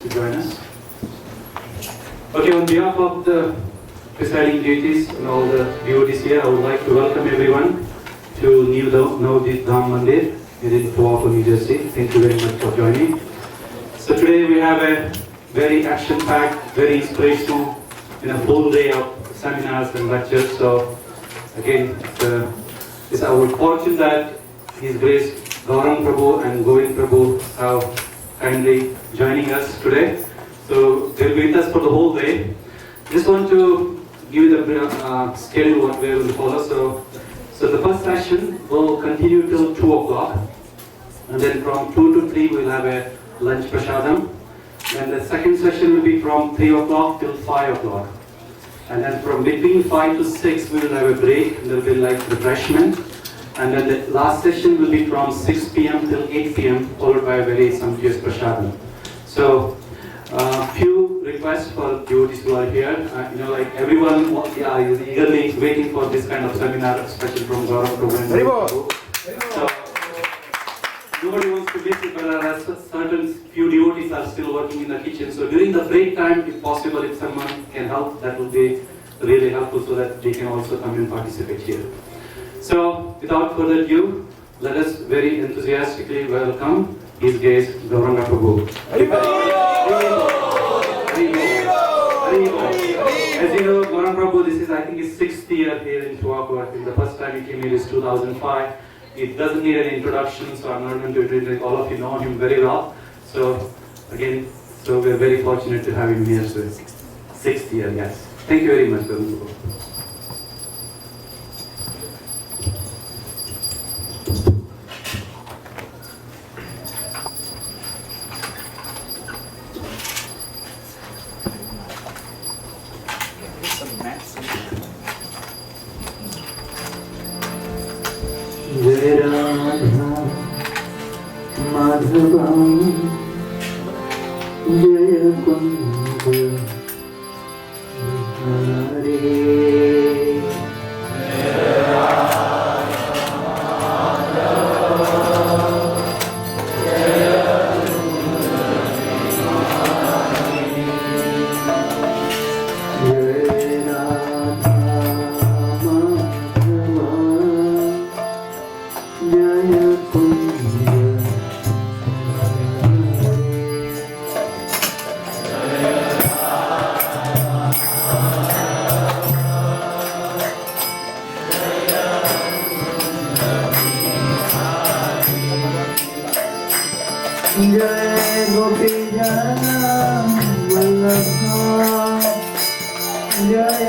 to join us. Okay, on behalf of the presiding deities and all the devotees here, I would like to welcome everyone to New Navadip Dham Mandir in Toronto, New Jersey. Thank you very much for joining. So today we have a very action-packed, very inspirational, a full day of seminars and lectures. So again, it's our fortune that His Grace Gauranga Prabhu and Govind Prabhu have kindly joining us today. So they'll be with us for the whole day. Just want to give you the schedule what we will follow. So the first session will continue till 2 o'clock, and then from 2 to 3 we'll have a lunch prasadam. Then the second session will be from 3 o'clock till 5 o'clock. And then from between 5 to 6 we will have a break. There will be like refreshment. And then the last session will be from 6 p.m. till 8 p.m. followed by a very sumptuous prasadam. So few requests for devotees who are here. Like everyone is eagerly waiting for this kind of seminar, especially from Gauranga Prabhu. So nobody wants to miss it, but there are certain few devotees are still working in the kitchen. So during the break time, if possible, if someone can help, that will be really helpful so that they can also come and participate here. So without further ado, let us very enthusiastically welcome His Grace Gauranga Prabhu. As you know, Gauranga Prabhu, this is I think his 6th year here in Toronto. I think the first time he came here is 2005. It doesn't need an introduction, so I'm not going to do it. All of you know him very well. So again, we're very fortunate to have him here. So 6th year, yes. Thank you very much, Gauranga Prabhu. Jai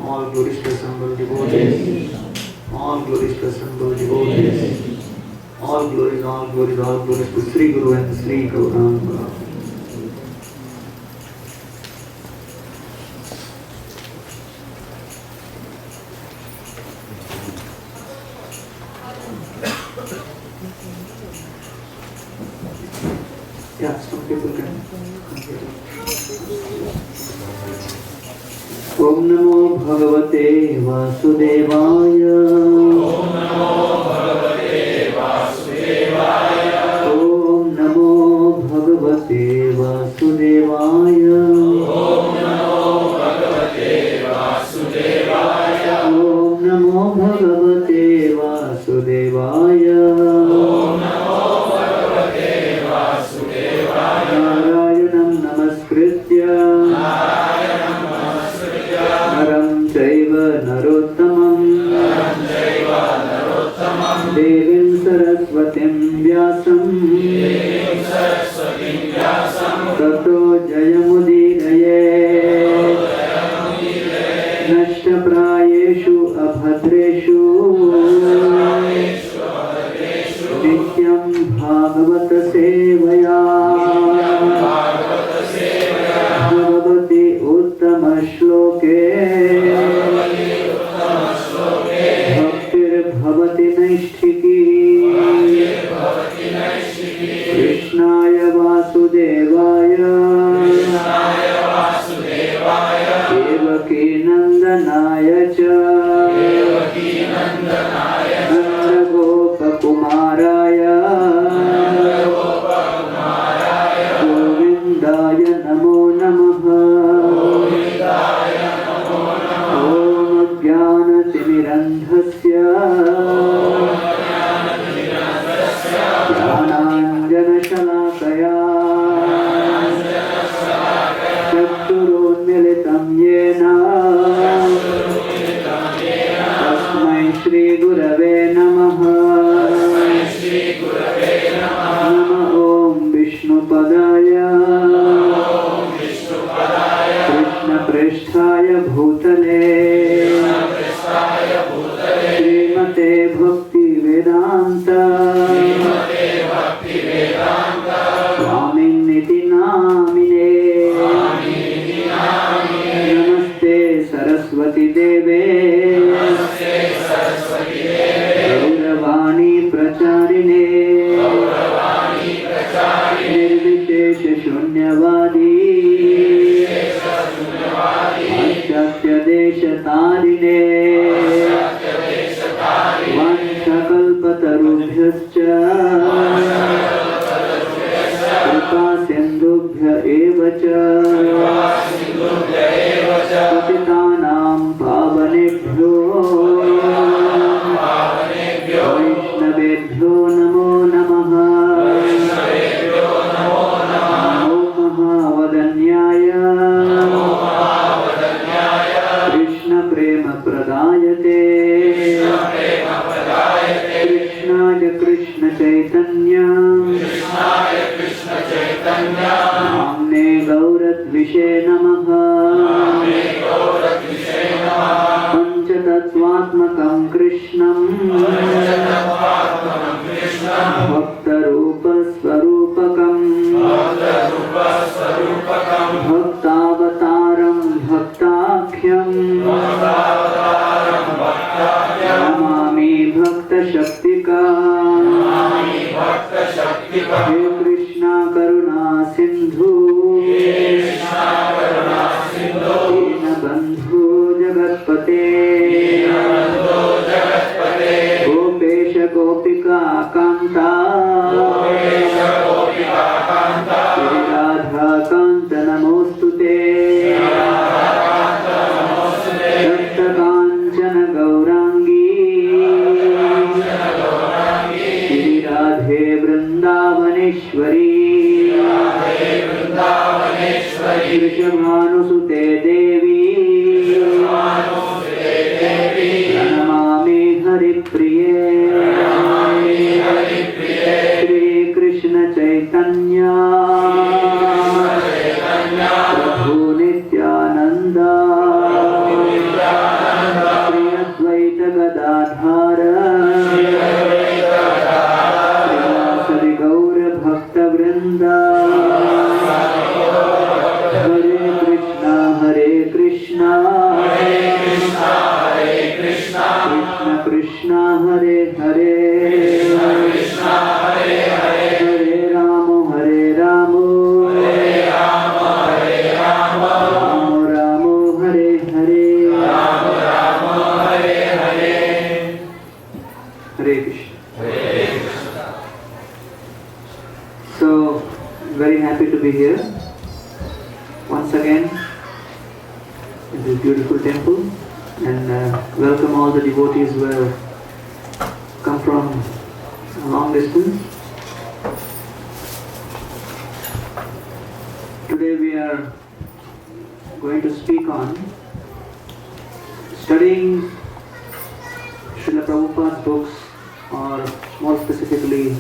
All glories to assembled devotees. All glories to assembled devotees. All glories to Sri Guru and Sri Gauranga. Yeah, some people can. Om Namo Bhagavate Vasudevaya. Om Namo Bhagavate Vasudevaya. Om Namo Bhagavate Vasudevaya. Om Namo Bhagavate Vasudevaya. Om Namo Bhagavate Vasudevaya. Om Namo Bhagavate Vasudevaya. Narayanam Namaskritya. Naram Chaiva Narottamam Devim Saraswatim Vyasam Tato Jayamudiraye Nashtaprayeshu Abhadreshu Nityam Bhagavata Sevaya Bhagavati Uttama Shloke Bhaktir Naishthiki Krishnaya Vasudevaya Devaki Nandanaya Cha Nanda Gopa Kumaraya Govindaya Namo Namaha. Om Jnana Timirandhasya Jnananjana Shalakaya Chakshurunnilitam Yena Tasmai Shri Gurave Namaha. Nama Om Vishnupadaya Krishna Presthaya Bhutale Srimate Bhakti Vedanta Swaminiti Namine Namaste Saraswati Deve Gauravani Pracharine Nirvishesha Shunyavadi Ashatyadeshatarine Vanchakalpatarubhyascha Kripa Sindhubhya eva cha Patitanam Pavanebhyo Vaishnavebhyo Namo Namaha. Namo Mahavadanyaya Krishna Prema Pradayate Krishnaya Krishna Chaitanya Namne Gauradvishe Namaha. Panchatattvatmakam Krishnam Bhaktarupa Swarupakam Bhaktavataram Bhaktakhyam Namami Bhakta Shaktika. He Krishna Karuna Sindhu Dinabandhu Jagatpate Gopesha Gopika Kanta Shri Radha Kanta Namostute Datta Kanchana Gaurangi Shri Radhe Vrindavaneshwari Krishnanusute Devi Pranamami Haripriye Shri Krishna Chaitanya Prabhu Nityananda Hare, Krishna Hare Hare, Hare Rama, Hare Rama, Hare Rama, Hare Rama, Rama Rama, Hare Hare, Rama Rama, Hare Hare, Hare Krishna. Hare Krishna. So, very happy to be here once again in this beautiful temple, and welcome all the devotees who have come from a long distance. Today we are going to speak on studying Srila Prabhupada's books, or more specifically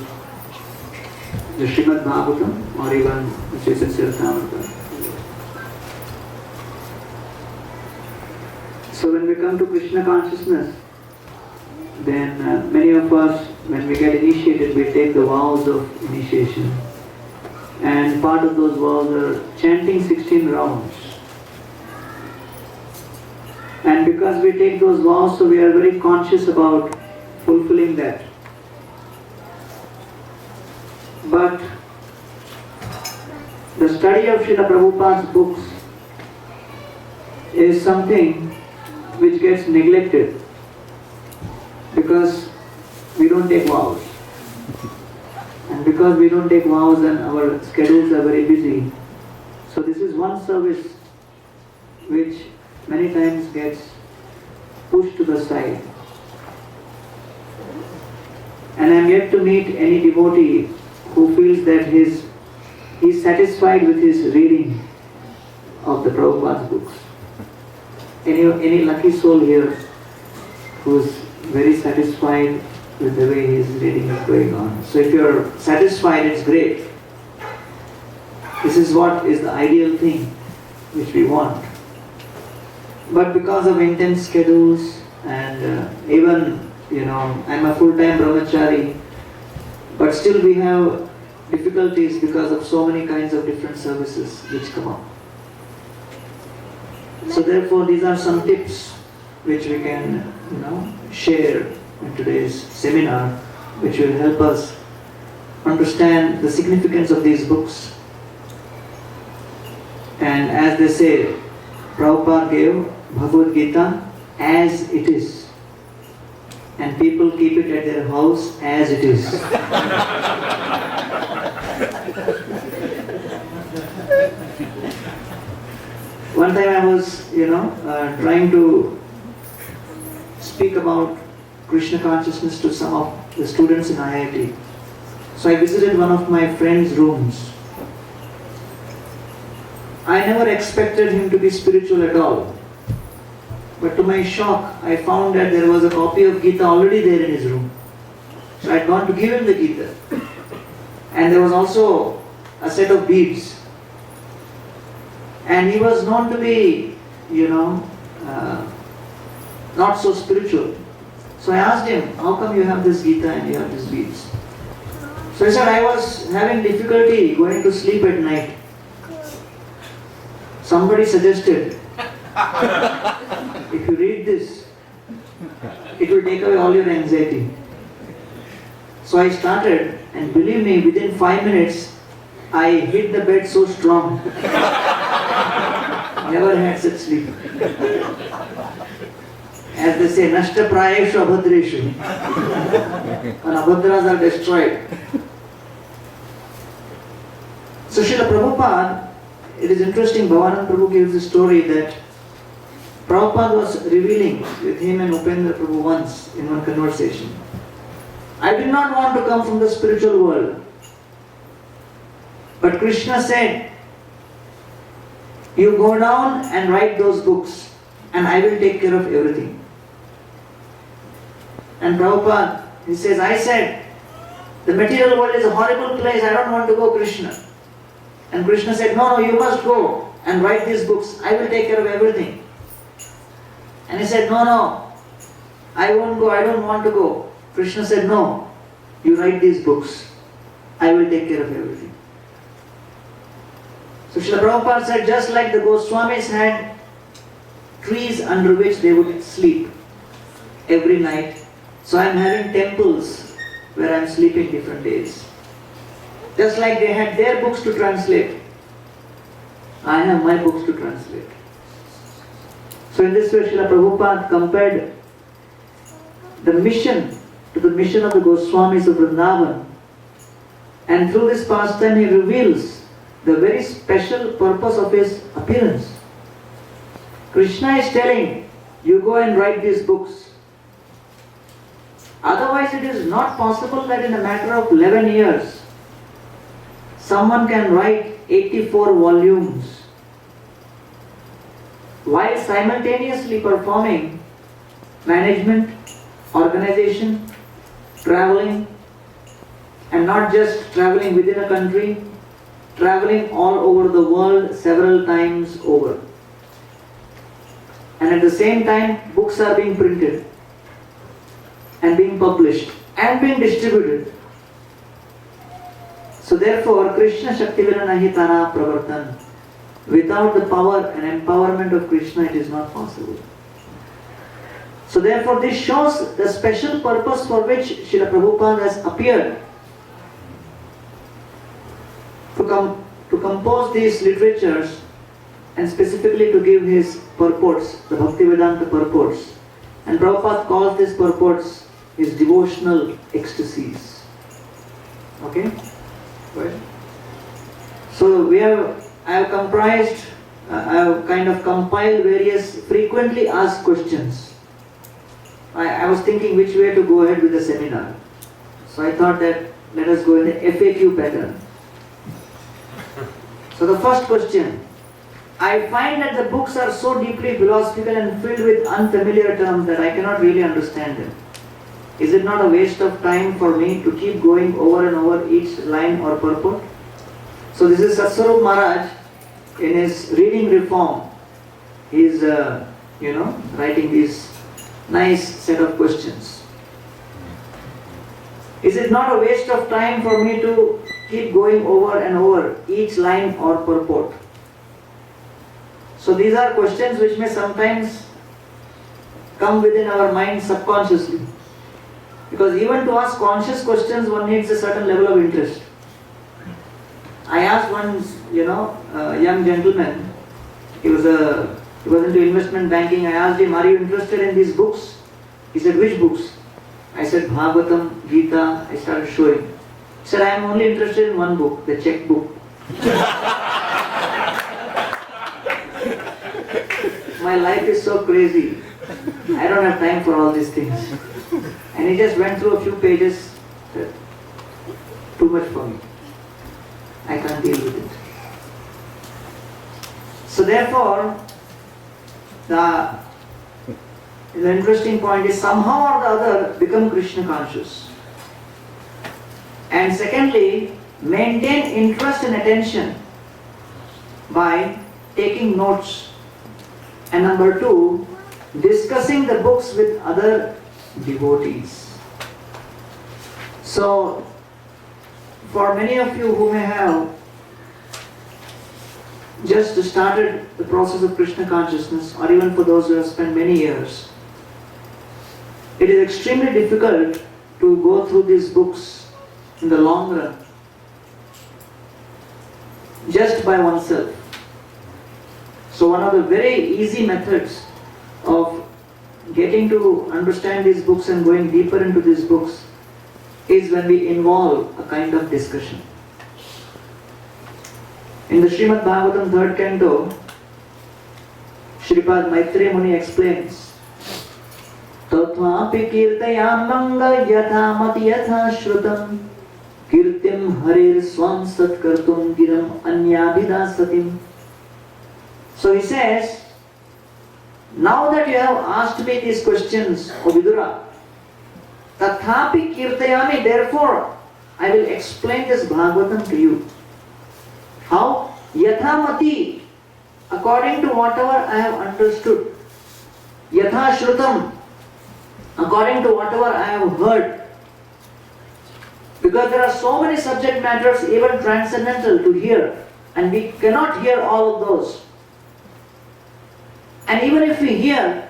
the Srimad Bhagavatam, or even the Chaitanya. So when we come to Krishna consciousness, then many of us, when we get initiated, we take the vows of initiation. And part of those vows are chanting 16 rounds. And because we take those vows, so we are very conscious about fulfilling that. But the study of Srila Prabhupada's books is something which gets neglected because we don't take vows. And because we don't take vows and our schedules are very busy, so this is one service which many times gets pushed to the side. And I am yet to meet any devotee who feels that he is satisfied with his reading of the Prabhupada's books. Any lucky soul here who is very satisfied with the way his reading is going on. So if you are satisfied, it's great. This is what is the ideal thing which we want. But because of intense schedules and even, I'm a full-time brahmachari, but still we have difficulties because of so many kinds of different services which come up. So therefore these are some tips which we can, share in today's seminar, which will help us understand the significance of these books. And as they say, Prabhupada gave Bhagavad Gita as it is. And people keep it at their house as it is. One time I was, trying to speak about Krishna consciousness to some of the students in IIT. So I visited one of my friend's rooms. I never expected him to be spiritual at all. But to my shock, I found that there was a copy of Gita already there in his room. So I had gone to give him the Gita. And there was also a set of beads. And he was known to be, not so spiritual. So I asked him, how come you have this Gita and you have these beads? So he said, I was having difficulty going to sleep at night. Somebody suggested, if you read this, it will take away all your anxiety. So I started, and believe me, within 5 minutes, I hit the bed so strong. Never had such sleep. As they say, Nashta Prayeshu Abhadreshu. And Abhadras are destroyed. So Srila Prabhupada, it is interesting, Bhavanand Prabhu gives a story that Prabhupada was revealing with him and Upendra Prabhu once in one conversation. I did not want to come from the spiritual world. But Krishna said, you go down and write those books and I will take care of everything. And Prabhupada, he says, I said, the material world is a horrible place, I don't want to go, Krishna. And Krishna said, no, you must go and write these books, I will take care of everything. And he said, no, I won't go, I don't want to go. Krishna said, no, you write these books, I will take care of everything. So Srila Prabhupada said, just like the Goswamis had trees under which they would sleep every night, So I'm having temples where I'm sleeping different days. Just like they had their books to translate, I have my books to translate. So in this way, Srila Prabhupada compared the mission to the mission of the Goswamis of Vrindavan. And through this pastime, he reveals the very special purpose of his appearance. Krishna is telling, you go and write these books. Otherwise, it is not possible that in a matter of 11 years, someone can write 84 volumes while simultaneously performing management, organization, traveling, and not just traveling within a country, traveling all over the world several times over. And at the same time, books are being printed and being published and being distributed. So therefore, Krishna Shaktivina nahi tara pravartan. Without the power and empowerment of Krishna, it is not possible. So therefore, this shows the special purpose for which Srila Prabhupada has appeared. To compose these literatures and specifically to give his purports, the Bhaktivedanta purports. And Prabhupada calls these purports his devotional ecstasies. Okay? Right. So I have kind of compiled various frequently asked questions. I was thinking which way to go ahead with the seminar. So I thought that let us go in the FAQ pattern. So the first question, I find that the books are so deeply philosophical and filled with unfamiliar terms that I cannot really understand them. Is it not a waste of time for me to keep going over and over each line or purport? So this is Satsarup Maharaj in his reading reform. He is, writing these nice set of questions. Is it not a waste of time for me to keep going over and over each line or purport? So these are questions which may sometimes come within our mind subconsciously. Because even to ask conscious questions, one needs a certain level of interest. I asked one, young gentleman, he was into investment banking. I asked him, are you interested in these books? He said, which books? I said, Bhagavatam, Gita. I started showing. He said, I am only interested in one book, the check book. My life is so crazy. I don't have time for all these things. And he just went through a few pages. Said, too much for me. I can't deal with it. So therefore, the interesting point is somehow or the other become Krishna conscious. And secondly, maintain interest and attention by taking notes. And number two, discussing the books with other devotees. So, for many of you who may have just started the process of Krishna consciousness, or even for those who have spent many years, it is extremely difficult to go through these books in the long run just by oneself. So one of the very easy methods of getting to understand these books and going deeper into these books is when we involve a kind of discussion. In the Srimad Bhagavatam 3rd canto, Shripad Maitreya Muni explains, Tathvapi kirtayam manga yatha mati yatha shrutam kirtim harir swam satkartum giram anyabhidasatim. So he says, now that you have asked me these questions, O Vidura, Tathapi kirtayami, therefore I will explain this Bhagavatam to you. How? Yathamati, according to whatever I have understood. Yatha shrutam, according to whatever I have heard. Because there are so many subject matters, even transcendental, to hear, and we cannot hear all of those. And even if we hear,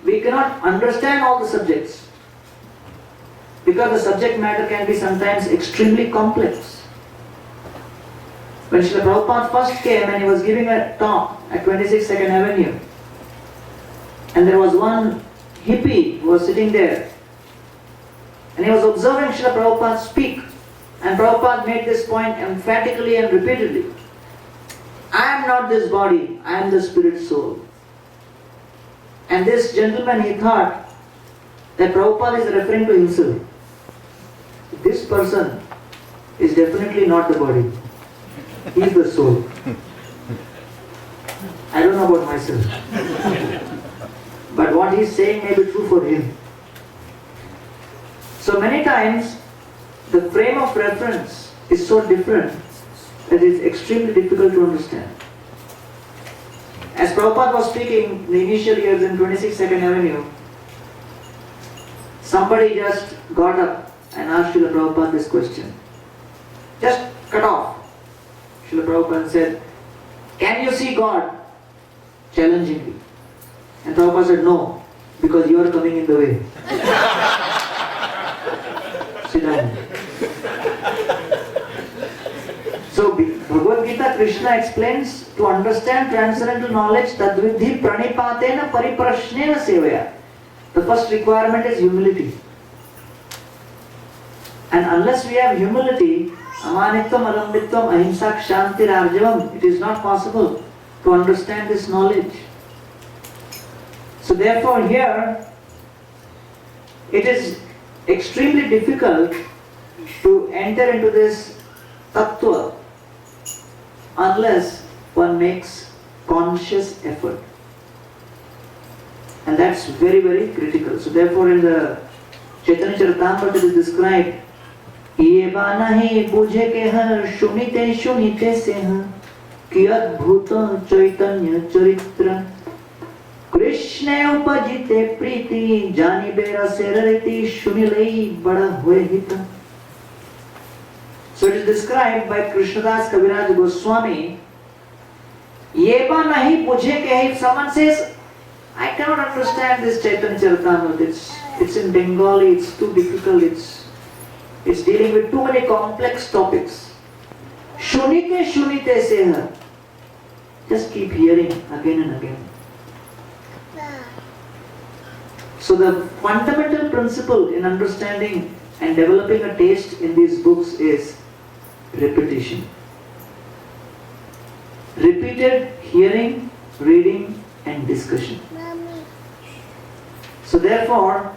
we cannot understand all the subjects. because the subject matter can be sometimes extremely complex. When Srila Prabhupada first came and he was giving a talk at 26 2nd Avenue, and there was one hippie who was sitting there, and he was observing Srila Prabhupada speak, and Prabhupada made this point emphatically and repeatedly. I am not this body, I am the spirit soul. And this gentleman, he thought that Prabhupada is referring to himself. This person is definitely not the body. He is the soul. I don't know about myself. But what he is saying may be true for him. So many times, the frame of reference is so different that it's extremely difficult to understand. As Prabhupada was speaking in the initial years in 26 2nd Avenue, somebody just got up and asked Srila Prabhupada this question. Just cut off. Srila Prabhupada said, can you see God? Challengingly. And Prabhupada said, no, because you are coming in the way. Sit down. So Bhagavad Gita, Krishna explains, to understand transcendental knowledge, tadvidhi pranipatena pariprashnena sevaya. The first requirement is humility. And unless we have humility, amanitvam, alambitvam, ahimsa, kshantir, arjavam, it is not possible to understand this knowledge. So therefore here, it is extremely difficult to enter into this tattva unless one makes conscious effort. And that's very, very critical. So therefore in the Chaitanya Charitamrita it is described, ये बाना ही बुझे के हर सुनिते सुनिते से हैं कि अद्भुत चैतन्य चरित्र कृष्ण उपजिते प्रीति जानी बेरा सेररिति सुनिलई बड़ा हुए हित. So it is described by Krishnadas Kaviraj Goswami, ये बाना ही बुझे के, if someone says, I cannot understand this Chaitanya Charitamrita, it's in Bengali, it's too difficult, it's dealing with too many complex topics. Shunite shunite seha. Just keep hearing again and again. So the fundamental principle in understanding and developing a taste in these books is repetition. Repeated hearing, reading and discussion. So therefore,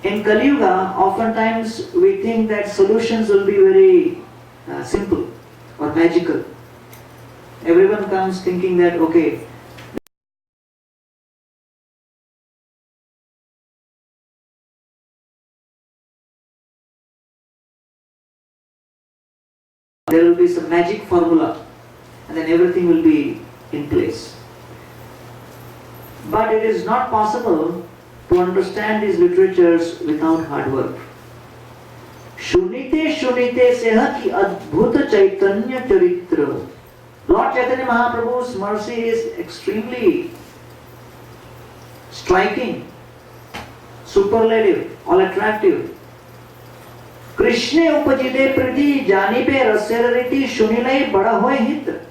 in Kali Yuga, oftentimes we think that solutions will be very simple or magical. Everyone comes thinking that, okay, there will be some magic formula and then everything will be in place. But it is not possible to understand these literatures without hard work. Shunite shunite seha ki adbhuta chaitanya charitra. Lord Chaitanya Mahaprabhu's mercy is extremely striking, superlative, all attractive. Krishna upajide priti jani pe rasarariti shunilai bada hoy hit.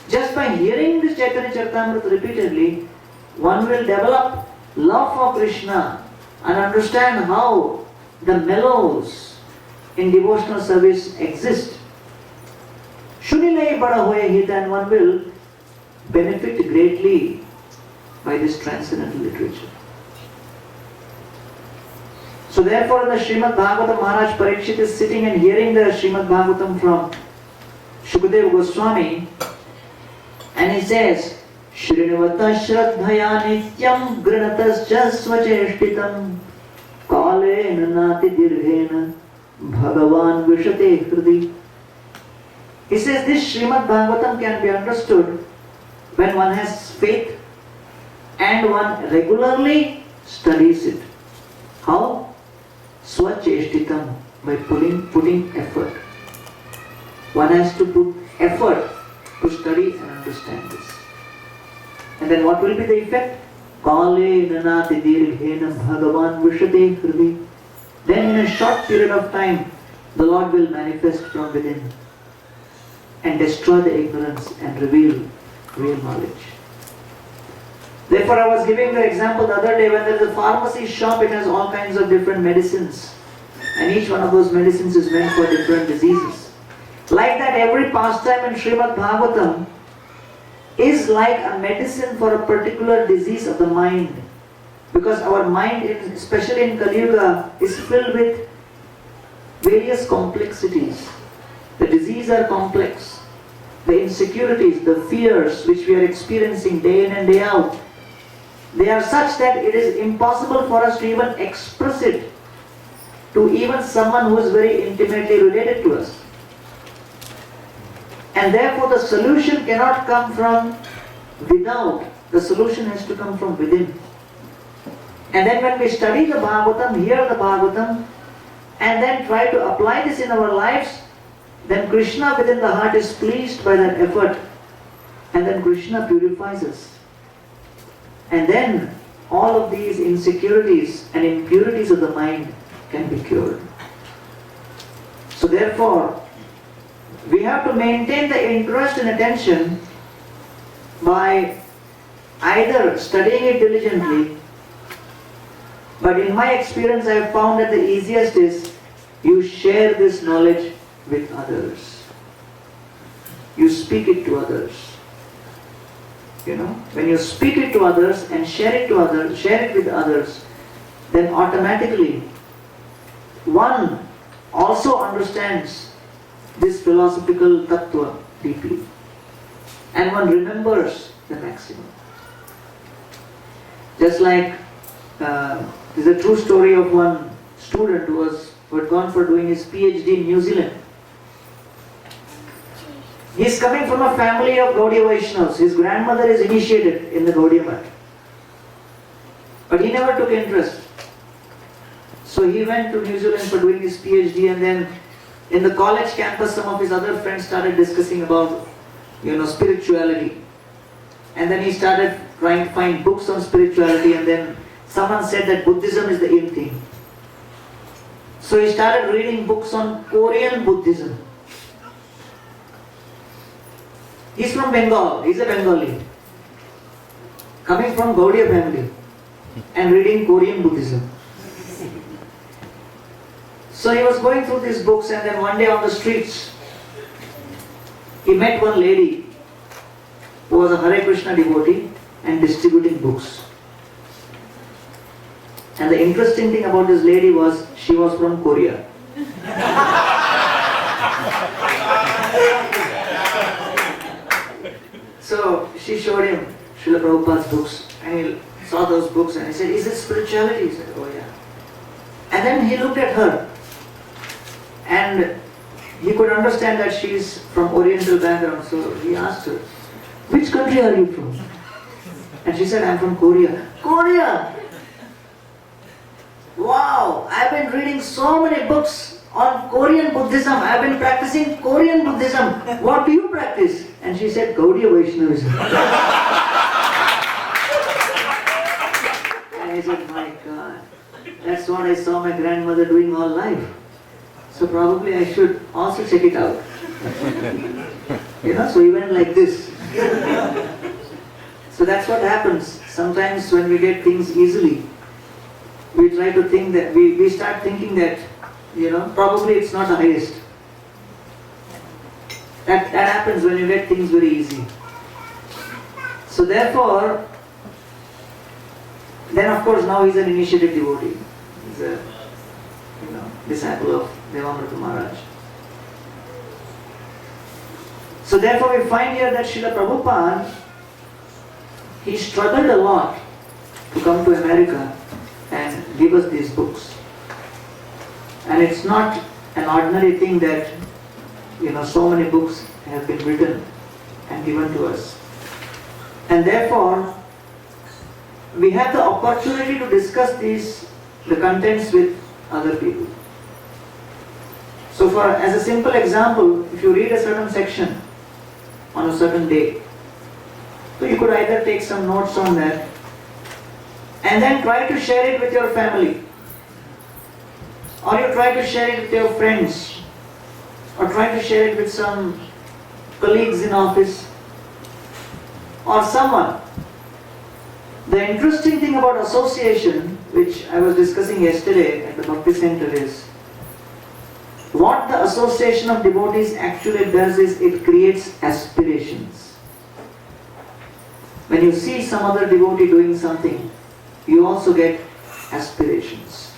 Just by hearing this Chaitanya Charitamrita repeatedly, one will develop love for Krishna and understand how the mellows in devotional service exist. Shunilai bada hoye hit, and one will benefit greatly by this transcendental literature. So therefore in the Srimad Bhagavatam, Maharaj Parikshit is sitting and hearing the Srimad Bhagavatam from Shukadeva Goswami, and he says, Shrinivata Shraddhaya Nityam Granatascha Svacheshtitam Kalena Nati Dirghena Bhagavan Vishate Hridi. He says this Srimad Bhagavatam can be understood when one has faith and one regularly studies it. How? Swacheshtitam, by putting effort. One has to put effort to study and understand this. And then what will be the effect? Kale nanati dirghena bhagavan vishate hridi. then in a short period of time, the Lord will manifest from within and destroy the ignorance and reveal real knowledge. Therefore, I was giving the example the other day, when there is a pharmacy shop, it has all kinds of different medicines. And each one of those medicines is meant for different diseases. Like that, every pastime in Srimad Bhagavatam is like a medicine for a particular disease of the mind. Because our mind, especially in Kali Yuga, is filled with various complexities. The diseases are complex. The insecurities, the fears which we are experiencing day in and day out, they are such that it is impossible for us to even express it to even someone who is very intimately related to us. And therefore the solution cannot come from without, the solution has to come from within. And then when we study the Bhagavatam, hear the Bhagavatam, and then try to apply this in our lives, then Krishna within the heart is pleased by that effort, and then Krishna purifies us. And then all of these insecurities and impurities of the mind can be cured. So therefore, we have to maintain the interest and attention by either studying it diligently, but in my experience I have found that the easiest is you share this knowledge with others. You speak it to others. When you speak it to others and share it to others, share it with others, then automatically one also understands this philosophical tattva deeply, and one remembers the maximum. Just like there's a true story of one student who had gone for doing his PhD in New Zealand. He is coming from a family of Gaudiya Vaishnavas. His grandmother is initiated in the Gaudiya Math. But he never took interest. So he went to New Zealand for doing his PhD, and then in the college campus some of his other friends started discussing about spirituality. And then he started trying to find books on spirituality, and then someone said that Buddhism is the in thing. So he started reading books on Korean Buddhism. He's from Bengal, he's a Bengali, coming from Gaudiya family and reading Korean Buddhism. So he was going through these books, and then one day on the streets, he met one lady who was a Hare Krishna devotee and distributing books. And the interesting thing about this lady was, she was from Korea. So she showed him Srila Prabhupada's books, and he saw those books and he said, "Is it spirituality?" He said, "Oh yeah." And then he looked at her, and he could understand that she is from Oriental background, so he asked her, "Which country are you from?" And she said, "I'm from Korea." "Korea? Wow, I've been reading so many books on Korean Buddhism. I've been practicing Korean Buddhism. What do you practice?" And she said, "Gaudiya Vaishnavism." And I said, "My God, that's what I saw my grandmother doing all life. So probably I should also check it out." So he went like this. So that's what happens. Sometimes when we get things easily, we try to think that, we start thinking that, probably it's not the highest. That happens when you get things very easy. So therefore, then of course now he's an initiated devotee. He's a disciple of Devamrita Maharaj. So therefore we find here that Srila Prabhupada, he struggled a lot to come to America and give us these books. And it's not an ordinary thing that so many books have been written and given to us. And therefore, we have the opportunity to discuss the contents with other people. So as a simple example, if you read a certain section on a certain day, so you could either take some notes on that and then try to share it with your family. or you try to share it with your friends, or try to share it with some colleagues in office, or someone. The interesting thing about association, which I was discussing yesterday at the Bhakti Center, is what the association of devotees actually does is it creates aspirations. When you see some other devotee doing something, you also get aspirations.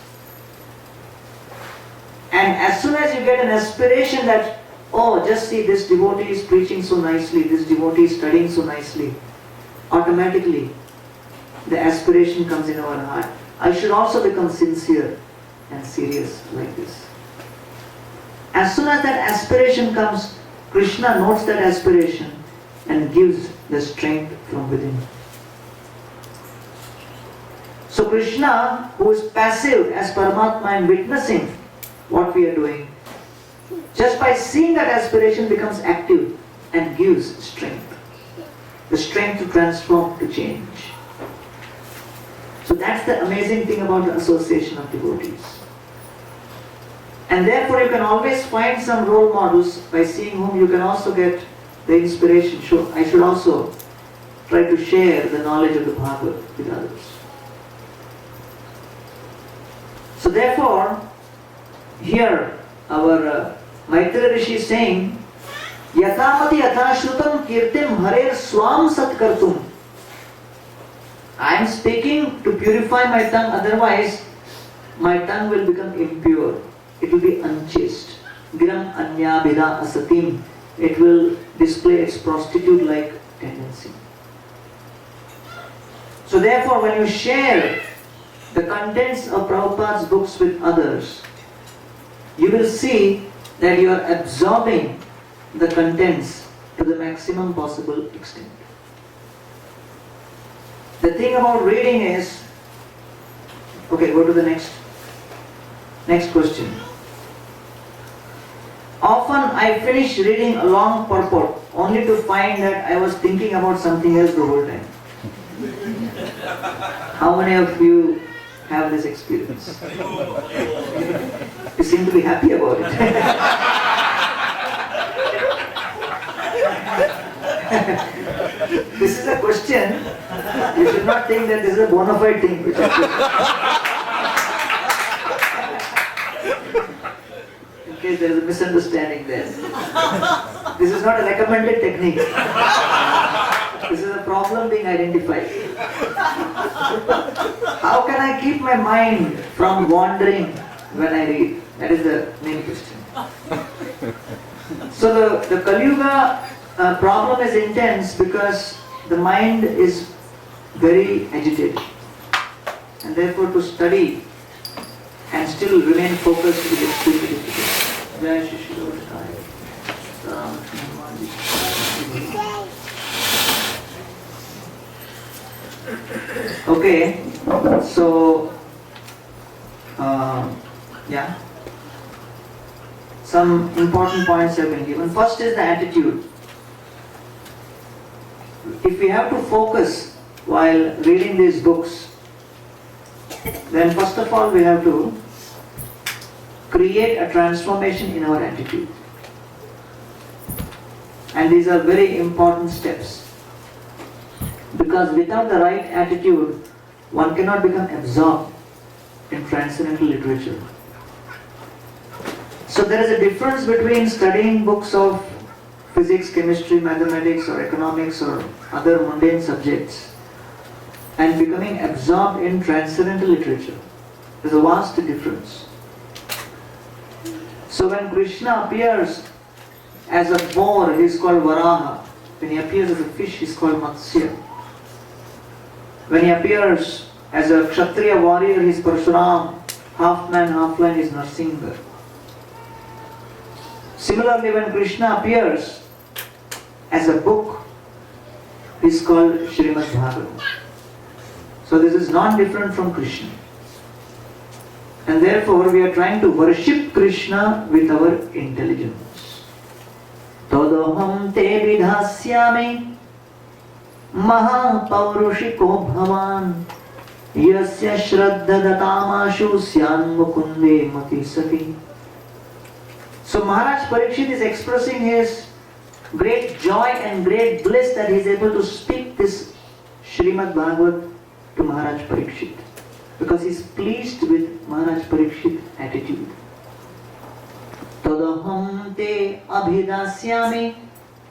And as soon as you get an aspiration that, oh, just see, this devotee is preaching so nicely, this devotee is studying so nicely, automatically the aspiration comes in our heart. I should also become sincere and serious like this. As soon as that aspiration comes, Krishna notes that aspiration and gives the strength from within. So Krishna, who is passive as Paramatma and witnessing what we are doing, just by seeing that aspiration becomes active and gives strength. The strength to transform, to change. So that's the amazing thing about the association of devotees. And therefore you can always find some role models by seeing whom you can also get the inspiration. I should also try to share the knowledge of the Bhagavad with others. So therefore, here our Maitreya Rishi is saying, Yatamati yatashrutam kirtim harer swam satkartum. I am speaking to purify my tongue, otherwise my tongue will become impure. It will be unchaste. Gram anyabhida asatim. It will display its prostitute-like tendency. So therefore, when you share the contents of Prabhupada's books with others, you will see that you are absorbing the contents to the maximum possible extent. The thing about reading is, okay, go to the next question. Often I finish reading a long purport only to find that I was thinking about something else the whole time. How many of you have this experience? You seem to be happy about it. This is a question. You should not think that this is a bona fide thing. In case there is a misunderstanding there. This is not a recommended technique. This is a problem being identified. How can I keep my mind from wandering when I read? That is the main question. So the Kali Yuga problem is intense because the mind is very agitated. And therefore to study and still remain focused is extremely difficult. Jai Shri Shri Lord Sai. Okay, so yeah, some important points have been given. First is the attitude. If we have to focus while reading these books, then first of all we have to create a transformation in our attitude. And these are very important steps. Because without the right attitude, one cannot become absorbed in transcendental literature. So there is a difference between studying books of physics, chemistry, mathematics or economics or other mundane subjects and becoming absorbed in transcendental literature. There's a vast difference. So when Krishna appears as a boar, he is called Varaha. When he appears as a fish, he is called Matsya. When he appears as a Kshatriya warrior, he is Parshuram. Half man, half lion is Narsingha. Similarly, when Krishna appears as a book, he is called Srimad Bhagavatam. So this is not different from Krishna. And therefore we are trying to worship Krishna with our intelligence. Tadoham te vidhasyami Mahapaurushiko bhavan Yasya Shraddha Datamashu Syan Mukunde Mati Sati. So Maharaj Parikshit is expressing his great joy and great bliss that he is able to speak this Srimad Bhagavatam to Maharaj Parikshit, because he is pleased with Maharaj Parikshit's attitude. Tadaham te abhidasyami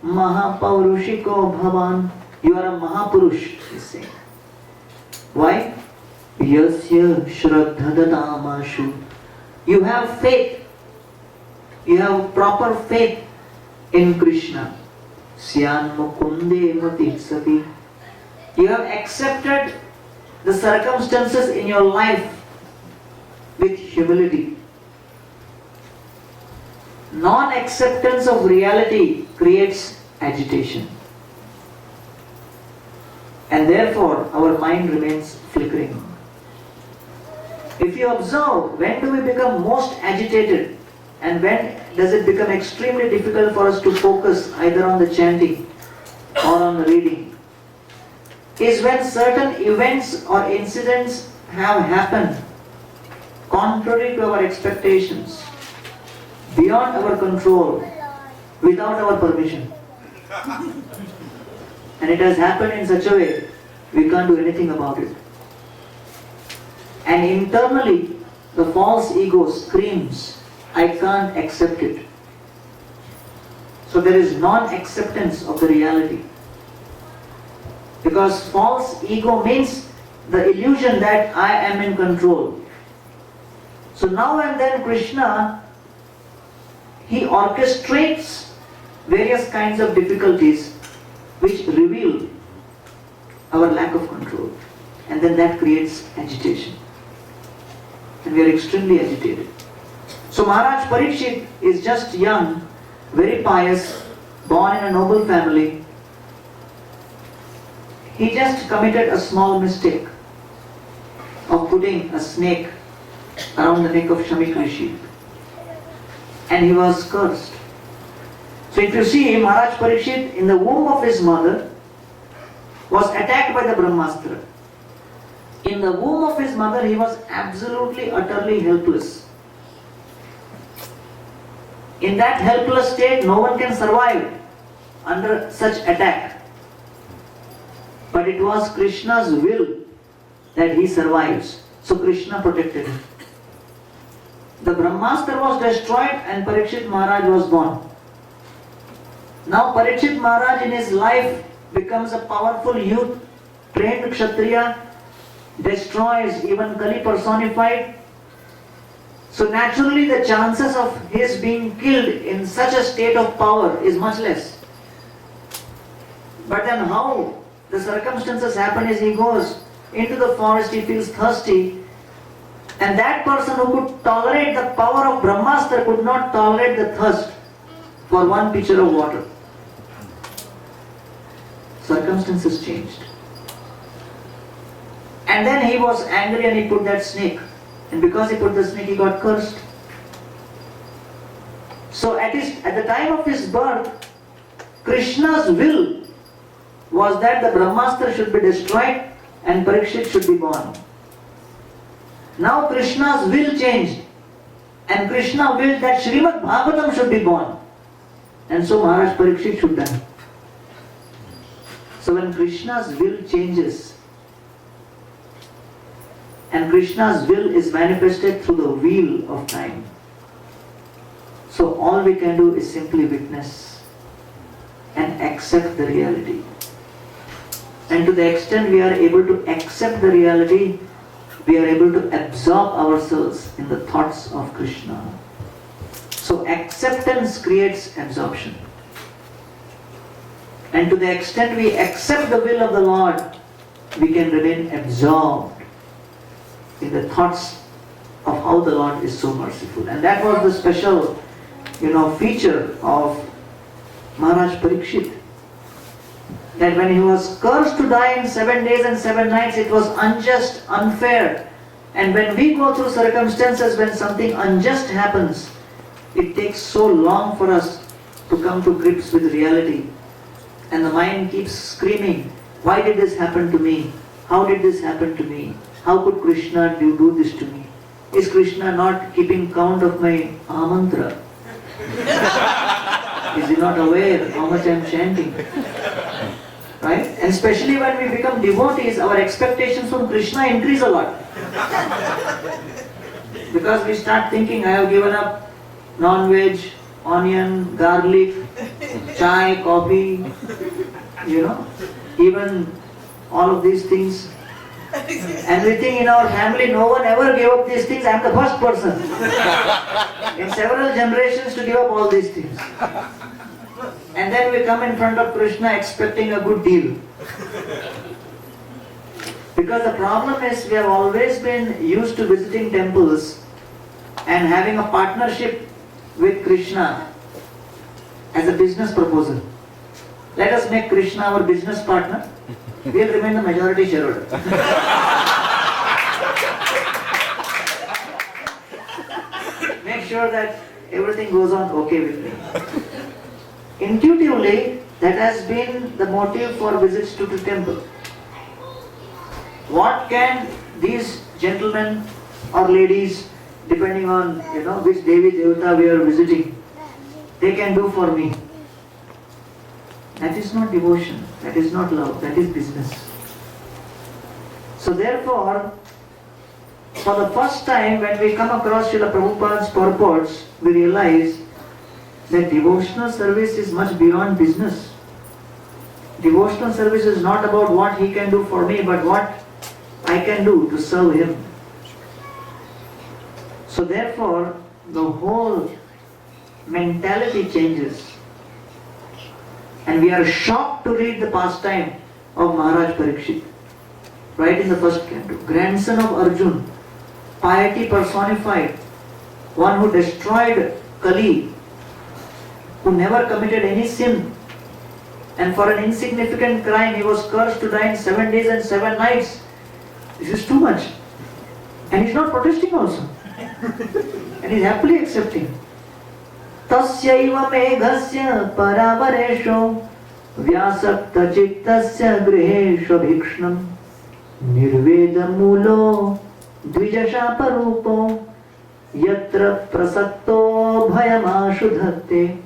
mahapaurushiko bhavan. You are a Mahapurush, he is saying. Why? Yasya Shraddha Datamashu. You have faith. You have proper faith in Krishna. Syan Mukunde Mati Sati. You have accepted the circumstances in your life with humility. Non-acceptance of reality creates agitation. And therefore our mind remains flickering. If you observe, when do we become most agitated and when does it become extremely difficult for us to focus either on the chanting or on the reading, is when certain events or incidents have happened contrary to our expectations, beyond our control, without our permission. And it has happened in such a way, we can't do anything about it. And internally, the false ego screams, I can't accept it. So there is non-acceptance of the reality. Because false ego means the illusion that I am in control. So now and then Krishna, he orchestrates various kinds of difficulties which reveal our lack of control. And then that creates agitation. And we are extremely agitated. So Maharaj Parikshit is just young, very pious, born in a noble family. He just committed a small mistake of putting a snake around the neck of Shamik Rishi. And he was cursed. So if you see, Maharaj Parikshit in the womb of his mother was attacked by the Brahmastra. In the womb of his mother, he was absolutely, utterly helpless. In that helpless state, no one can survive under such attack. But it was Krishna's will that he survives. So Krishna protected him. The Brahmastra was destroyed and Parikshit Maharaj was born. Now Parikshit Maharaj in his life becomes a powerful youth, trained Kshatriya, destroys even Kali personified. So naturally the chances of his being killed in such a state of power is much less. But then how the circumstances happen is he goes into the forest, he feels thirsty, and that person who could tolerate the power of Brahmastra could not tolerate the thirst for one pitcher of water. Circumstances changed. And then he was angry and he put that snake. And because he put the snake, he got cursed. So at the time of his birth, Krishna's will was that the Brahmastra should be destroyed and Parikshit should be born. Now Krishna's will changed. And Krishna willed that Srimad Bhagavatam should be born. And so Maharaj Parikshit should die. So when Krishna's will changes, and Krishna's will is manifested through the wheel of time, so all we can do is simply witness and accept the reality. And to the extent we are able to accept the reality, we are able to absorb ourselves in the thoughts of Krishna. So acceptance creates absorption. And to the extent we accept the will of the Lord, we can remain absorbed in the thoughts of how the Lord is so merciful. And that was the special, feature of Maharaj Parikshit. That when he was cursed to die in 7 days and 7 nights, it was unjust, unfair. And when we go through circumstances when something unjust happens, it takes so long for us to come to grips with reality. And the mind keeps screaming, why did this happen to me? How did this happen to me? how could Krishna do this to me? Is Krishna not keeping count of my amantra? Is he not aware how much I am chanting? Right? And especially when we become devotees, our expectations from Krishna increase a lot. Because we start thinking, I have given up non-veg, onion, garlic, chai, coffee, even all of these things. And we think in our family no one ever gave up these things. I am the first person in several generations to give up all these things. And then we come in front of Krishna expecting a good deal. Because the problem is we have always been used to visiting temples and having a partnership with Krishna as a business proposal. Let us make Krishna our business partner. We will remain the majority shareholder. Make sure that everything goes on okay with me. Intuitively, that has been the motive for visits to the temple. What can these gentlemen or ladies, depending on which Devi Devata we are visiting, they can do for me? That is not devotion, that is not love, that is business. So therefore, for the first time when we come across Srila Prabhupada's purports, we realize that devotional service is much beyond business. Devotional service is not about what he can do for me, but what I can do to serve him. So therefore, the whole mentality changes. And we are shocked to read the pastime of Maharaj Parikshit. Right in the first canto. Grandson of Arjun, piety personified, one who destroyed Kali, who never committed any sin. And for an insignificant crime, he was cursed to die in 7 days and 7 nights. This is too much. And he's not protesting also. And he's happily accepting. Tasyaiva meghasya paravaresho vyasakta chittasya grihesho bhikshnam nirveda mulo dvijashaparupo yatra prasakto bhayamashu.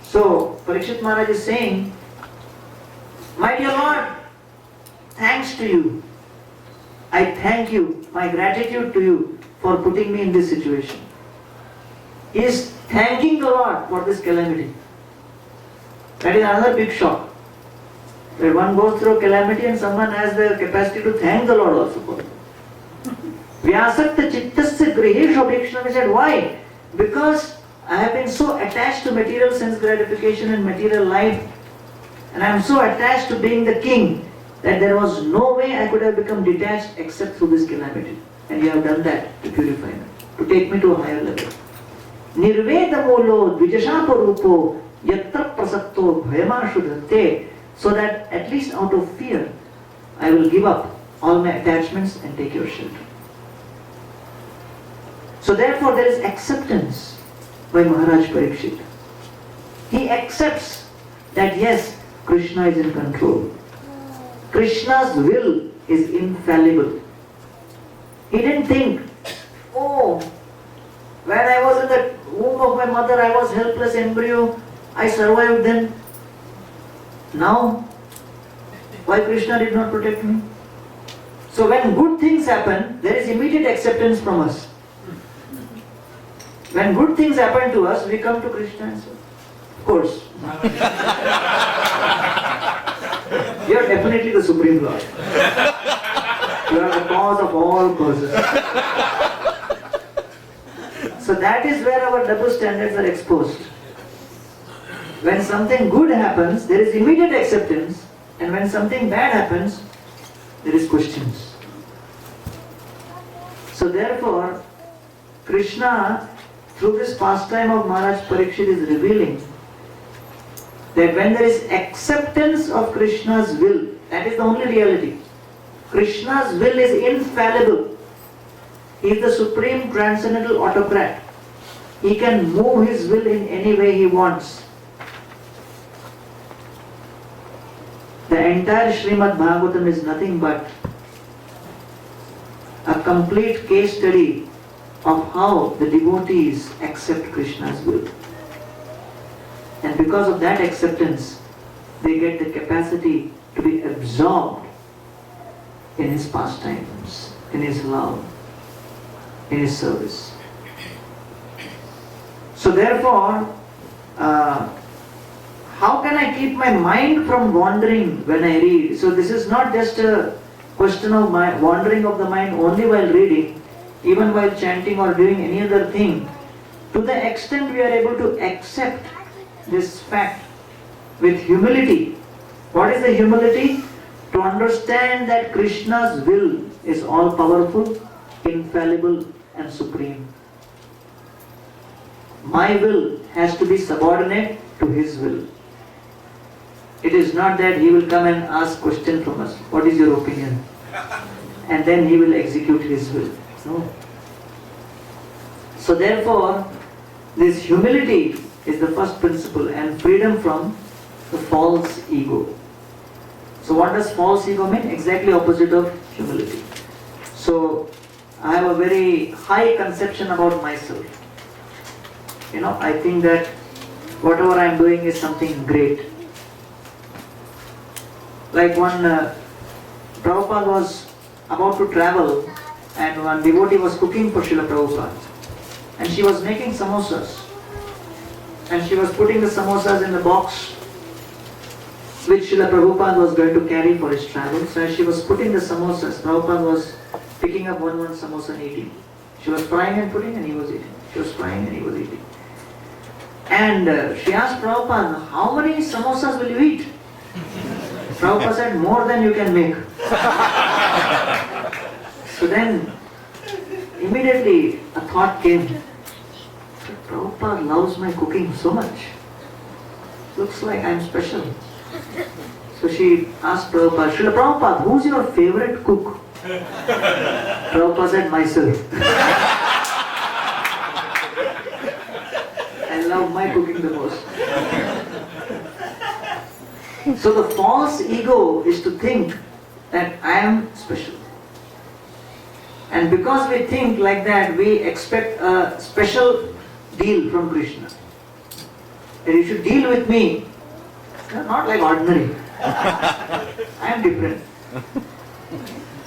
So, Parikshit Maharaj is saying, my dear Lord, thanks to you. I thank you, my gratitude to you for putting me in this situation. He is thanking the Lord for this calamity. That is another big shock. That one goes through calamity and someone has the capacity to thank the Lord also for it. Vyasakta chittasya grihesho bhikshnam. He said, why? Because I have been so attached to material sense gratification and material life, and I am so attached to being the king that there was no way I could have become detached except through this calamity. And you have done that to purify me, to take me to a higher level. Nirveda mulo dvijashapo rupo yatra prasakto bhayamashu. So that at least out of fear, I will give up all my attachments and take your shelter. So therefore there is acceptance by Maharaj Parikshit. He accepts that yes, Krishna is in control. Krishna's will is infallible. He didn't think, oh, when I was in the womb of my mother, I was helpless embryo, I survived then. Now, why Krishna did not protect me? So when good things happen, there is immediate acceptance from us. When good things happen to us, we come to Krishna and say, of course. You are definitely the Supreme Lord. You are the cause of all causes. So that is where our double standards are exposed. When something good happens, there is immediate acceptance, and when something bad happens, there is questions. So therefore, Krishna, through this pastime of Maharaj Parikshit, is revealing that when there is acceptance of Krishna's will, that is the only reality. Krishna's will is infallible. He is the supreme transcendental autocrat. He can move his will in any way he wants. The entire Srimad Bhagavatam is nothing but a complete case study of how the devotees accept Krishna's will. And because of that acceptance, they get the capacity to be absorbed in his pastimes, in his love, in his service. So therefore, how can I keep my mind from wandering when I read? So this is not just a question of my wandering of the mind only while reading, even while chanting or doing any other thing. To the extent we are able to accept this fact with humility. What is the humility? To understand that Krishna's will is all powerful, infallible and supreme. My will has to be subordinate to his will. It is not that he will come and ask question from us, what is your opinion? And then he will execute his will. No. So therefore, this humility is the first principle, and freedom from the false ego. So what does false ego mean? Exactly opposite of humility. So I have a very high conception about myself. I think that whatever I am doing is something great. Like one Prabhupada was about to travel, and one devotee was cooking for Srila Prabhupada, and she was making samosas, and she was putting the samosas in the box which Srila Prabhupada was going to carry for his travel. So as she was putting the samosas, Prabhupada was picking up one samosa and eating. She was frying and putting, and he was eating. She was frying and he was eating. And she asked Prabhupada, how many samosas will you eat? Prabhupada said, more than you can make. So then, immediately a thought came, Prabhupada loves my cooking so much. Looks like I'm special. So she asked Prabhupada, Srila Prabhupada, who's your favorite cook? Prabhupada said, myself. I love my cooking the most. So the false ego is to think that I am special. And because we think like that, we expect a special deal from Krishna. That you should deal with me, not like ordinary. I am different.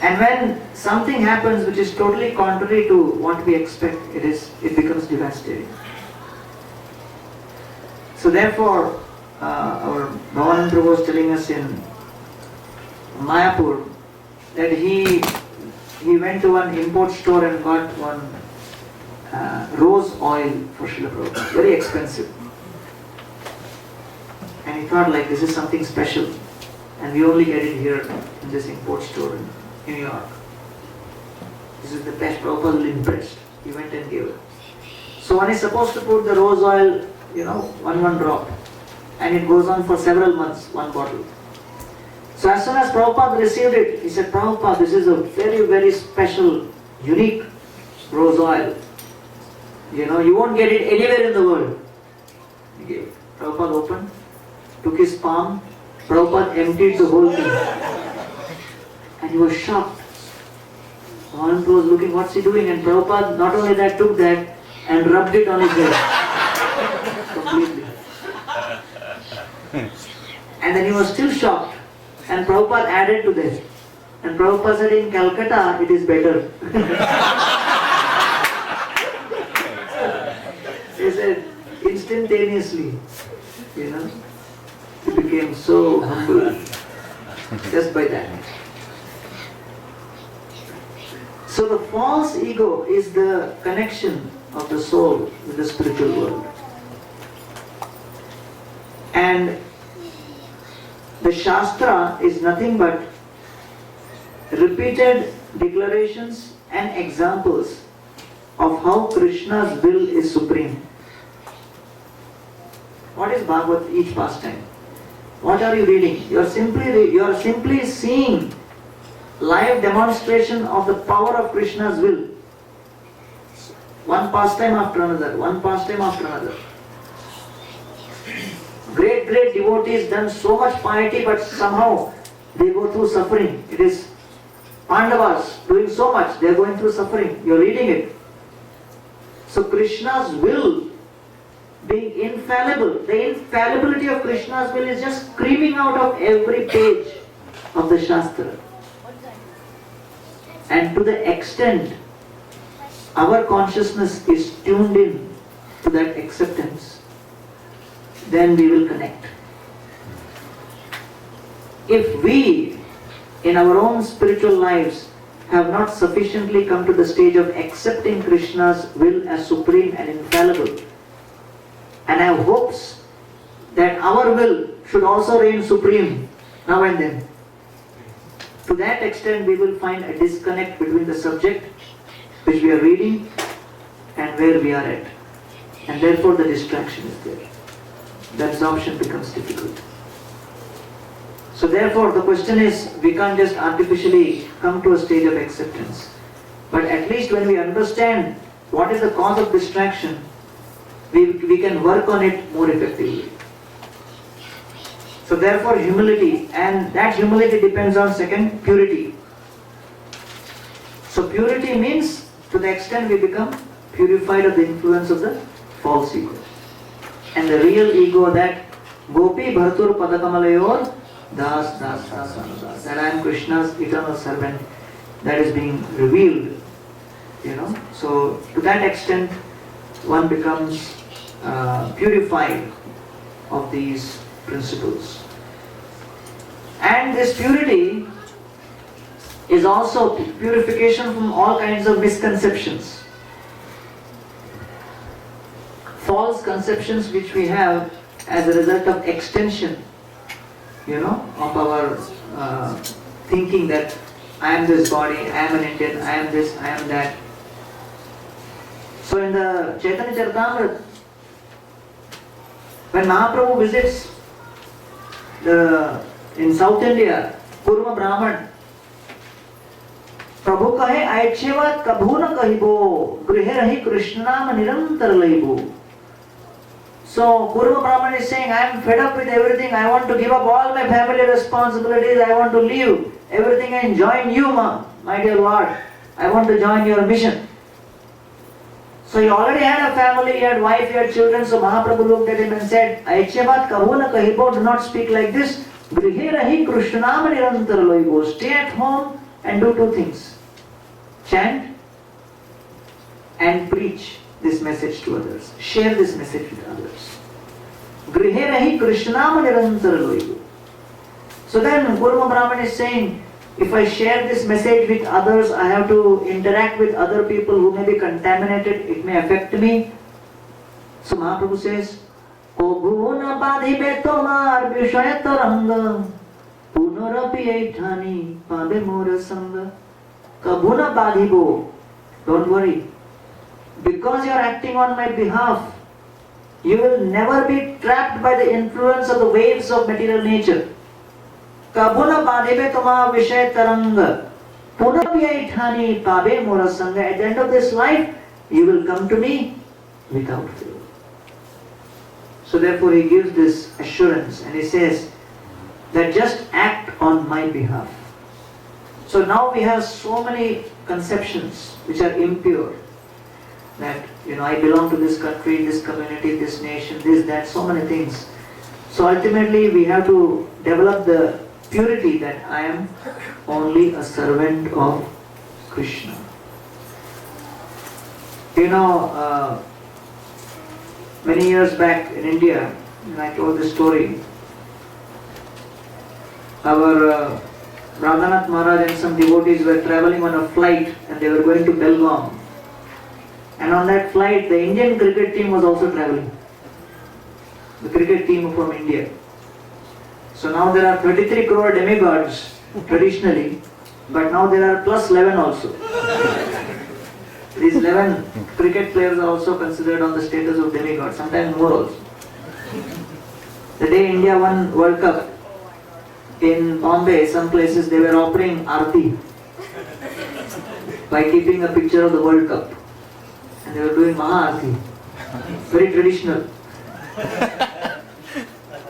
And when something happens which is totally contrary to what we expect, it becomes devastating. So therefore, our Bhagavatam Prabhu was telling us in Mayapur that he went to one import store and got one rose oil for Srila Prabhupada, very expensive. And he thought like this is something special, and we only get it here in this import store in New York. This is the best. Prabhupada was impressed. He went and gave it. So one is supposed to put the rose oil, one drop, and it goes on for several months, one bottle. So as soon as Prabhupada received it, he said, Prabhupada, this is a very, very special, unique rose oil. You won't get it anywhere in the world. He gave it. Prabhupada opened, took his palm, Prabhupada emptied the whole thing. And he was shocked. Bhagavatam was looking, what's he doing? And Prabhupada not only that, took that and rubbed it on his head. Completely. And then he was still shocked. And Prabhupada added to that. And Prabhupada said, in Calcutta, it is better. He said, instantaneously, he became so humble just by that. So the false ego is the connection of the soul with the spiritual world. And the Shastra is nothing but repeated declarations and examples of how Krishna's will is supreme. What is Bhagavad, each pastime? What are you reading? You are simply seeing live demonstration of the power of Krishna's will. One pastime after another, one pastime after another. Great devotees done so much piety, but somehow they go through suffering. It is Pandavas doing so much, they are going through suffering. You are reading it. So Krishna's will being infallible, the infallibility of Krishna's will is just screaming out of every page of the Shastra. And to the extent our consciousness is tuned in to that acceptance, then we will connect. If we, in our own spiritual lives, have not sufficiently come to the stage of accepting Krishna's will as supreme and infallible, and have hopes that our will should also reign supreme now and then, to that extent we will find a disconnect between the subject which we are reading and where we are at. And therefore the distraction is there. The absorption becomes difficult. So therefore the question is, we can't just artificially come to a stage of acceptance. But at least when we understand what is the cause of distraction, we can work on it more effectively. So therefore humility, and that humility depends on second, purity. So purity means to the extent we become purified of the influence of the false ego. And the real ego, that Gopi Bhartur Padakamalayur Das Das Das Das, that I am Krishna's eternal servant, that is being revealed. So to that extent one becomes purified of these principles. And this purity is also purification from all kinds of misconceptions, false conceptions which we have as a result of extension, of our thinking that I am this body, I am an Indian, I am this, I am that. So in the Chaitanya Charitamrita, when Mahaprabhu visits in South India, Kurma Brahman, Prabhu kahe aichevat kabhu na kahibo, grihe rahi Krishna naam nirantar laibo. So Kurma Brahman is saying, I am fed up with everything, I want to give up all my family responsibilities, I want to leave everything and join you, my dear Lord. I want to join your mission. So he already had a family, he had wife, he had children. So Mahaprabhu looked at him and said, Aichevat kahuna kahibo, do not speak like this. Grihe rahi Krishnama nirantar loibo. Stay at home and do two things. Chant and preach this message to others. Share this message with others. Grihe rahi Krishnama nirantar loibo. So then Kurma Brahman is saying, if I share this message with others, I have to interact with other people who may be contaminated, it may affect me. So Mahaprabhu says, Obhuna badhibe tomar vishaytaranga punarapi aithani pabe mora sanga. Kabhuna badhibo, don't worry. Because you are acting on my behalf, you will never be trapped by the influence of the waves of material nature. Kabuna badhebe toma vishay taranga punapyaithani pabe morasanga. At the end of this life, you will come to me without fear. So therefore he gives this assurance and he says that just act on my behalf. So now we have so many conceptions which are impure. That, I belong to this country, this community, this nation, this, that, so many things. So ultimately we have to develop the purity that I am only a servant of Krishna. Many years back in India, when I told this story, our Radhanath Maharaj and some devotees were traveling on a flight and they were going to Belgaum. And on that flight, the Indian cricket team was also traveling. The cricket team from India. So now there are 33 crore demigods traditionally, but now there are plus 11 also. These 11 cricket players are also considered on the status of demigods, sometimes more also. The day India won World Cup, in Bombay, some places they were offering Aarti by keeping a picture of the World Cup. And they were doing Maha Aarti. Very traditional.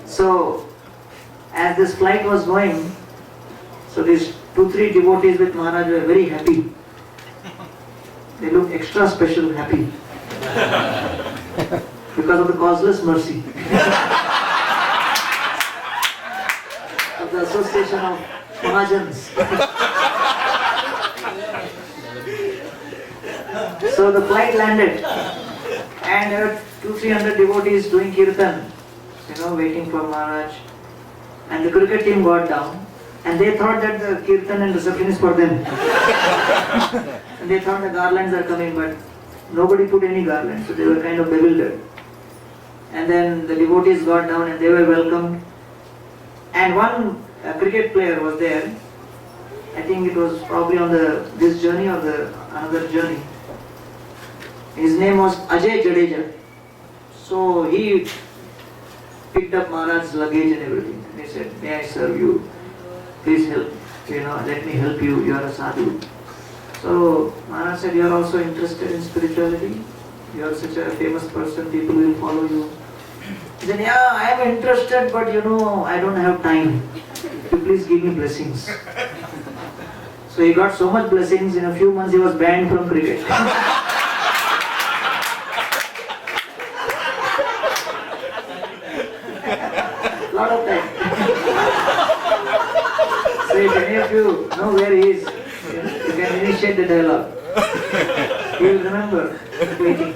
So, as this flight was going, so these 2-3 devotees with Maharaj were very happy. They looked extra special happy because of the causeless mercy of the association of Mahajans. So the flight landed and there were 200-300 devotees doing kirtan, waiting for Maharaj. And the cricket team got down and they thought that the kirtan and reception is for them. And they thought the garlands are coming, but nobody put any garlands, so they were kind of bewildered. And then the devotees got down and they were welcomed. And one cricket player was there. I think it was probably on this journey or another journey. His name was Ajay Jadeja. So he picked up Maharaj's luggage and everything. And he said, "May I serve you? Please help. Let me help you. You are a sadhu." So Maharaj said, "You are also interested in spirituality? You are such a famous person. People will follow you." He said, "Yeah, I am interested, but I don't have time. You please give me blessings." So he got so much blessings. In a few months, he was banned from cricket. Lot of time. So if any of you know where he is, you can initiate the dialogue. He will remember waiting.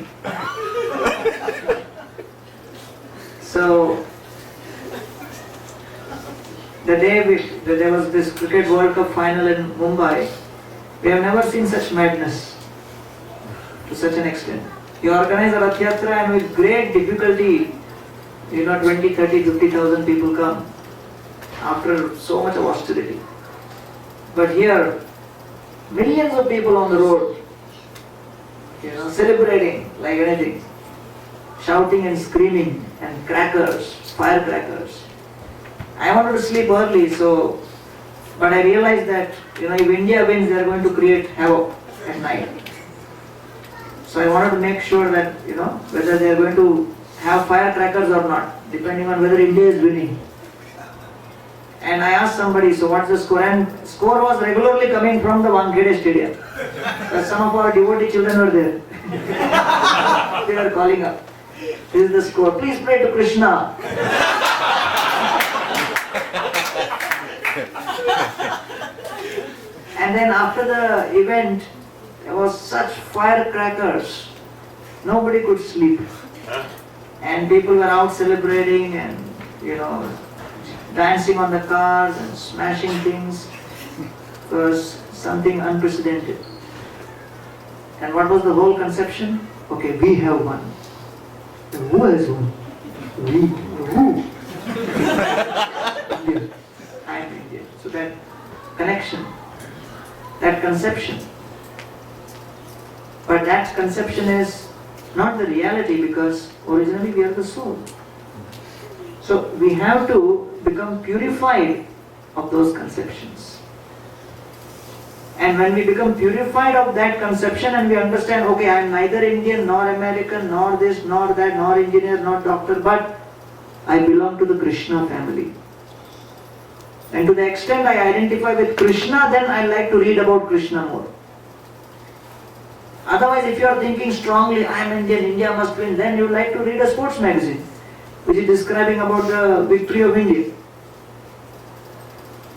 So the day there was this Cricket World Cup final in Mumbai, we have never seen such madness to such an extent. You organize a Rath Yatra and with great difficulty, 20, 30, 50,000 people come after so much of austerity. But here, millions of people on the road, celebrating like anything, shouting and screaming and crackers, firecrackers. I wanted to sleep early, but I realized that if India wins, they are going to create havoc at night. So I wanted to make sure that whether they are going to have firecrackers or not, depending on whether India is winning. And I asked somebody, so what's the score? And score was regularly coming from the Wankhede Stadium. Some of our devotee children were there. They were calling up. This is the score. Please pray to Krishna. And then after the event, there was such firecrackers. Nobody could sleep. And people were out celebrating and, dancing on the cars and smashing things. It was something unprecedented. And what was the whole conception? Okay, we have won. Who has won? We. Who? India. I am Indian. So that connection, that conception. But that conception is not the reality because originally we are the soul. So we have to become purified of those conceptions. And when we become purified of that conception and we understand, okay, I am neither Indian nor American nor this nor that nor engineer nor doctor, but I belong to the Krishna family. And to the extent I identify with Krishna, then I like to read about Krishna more. Otherwise, if you are thinking strongly, I am Indian, India must win, then you like to read a sports magazine which is describing about the victory of India.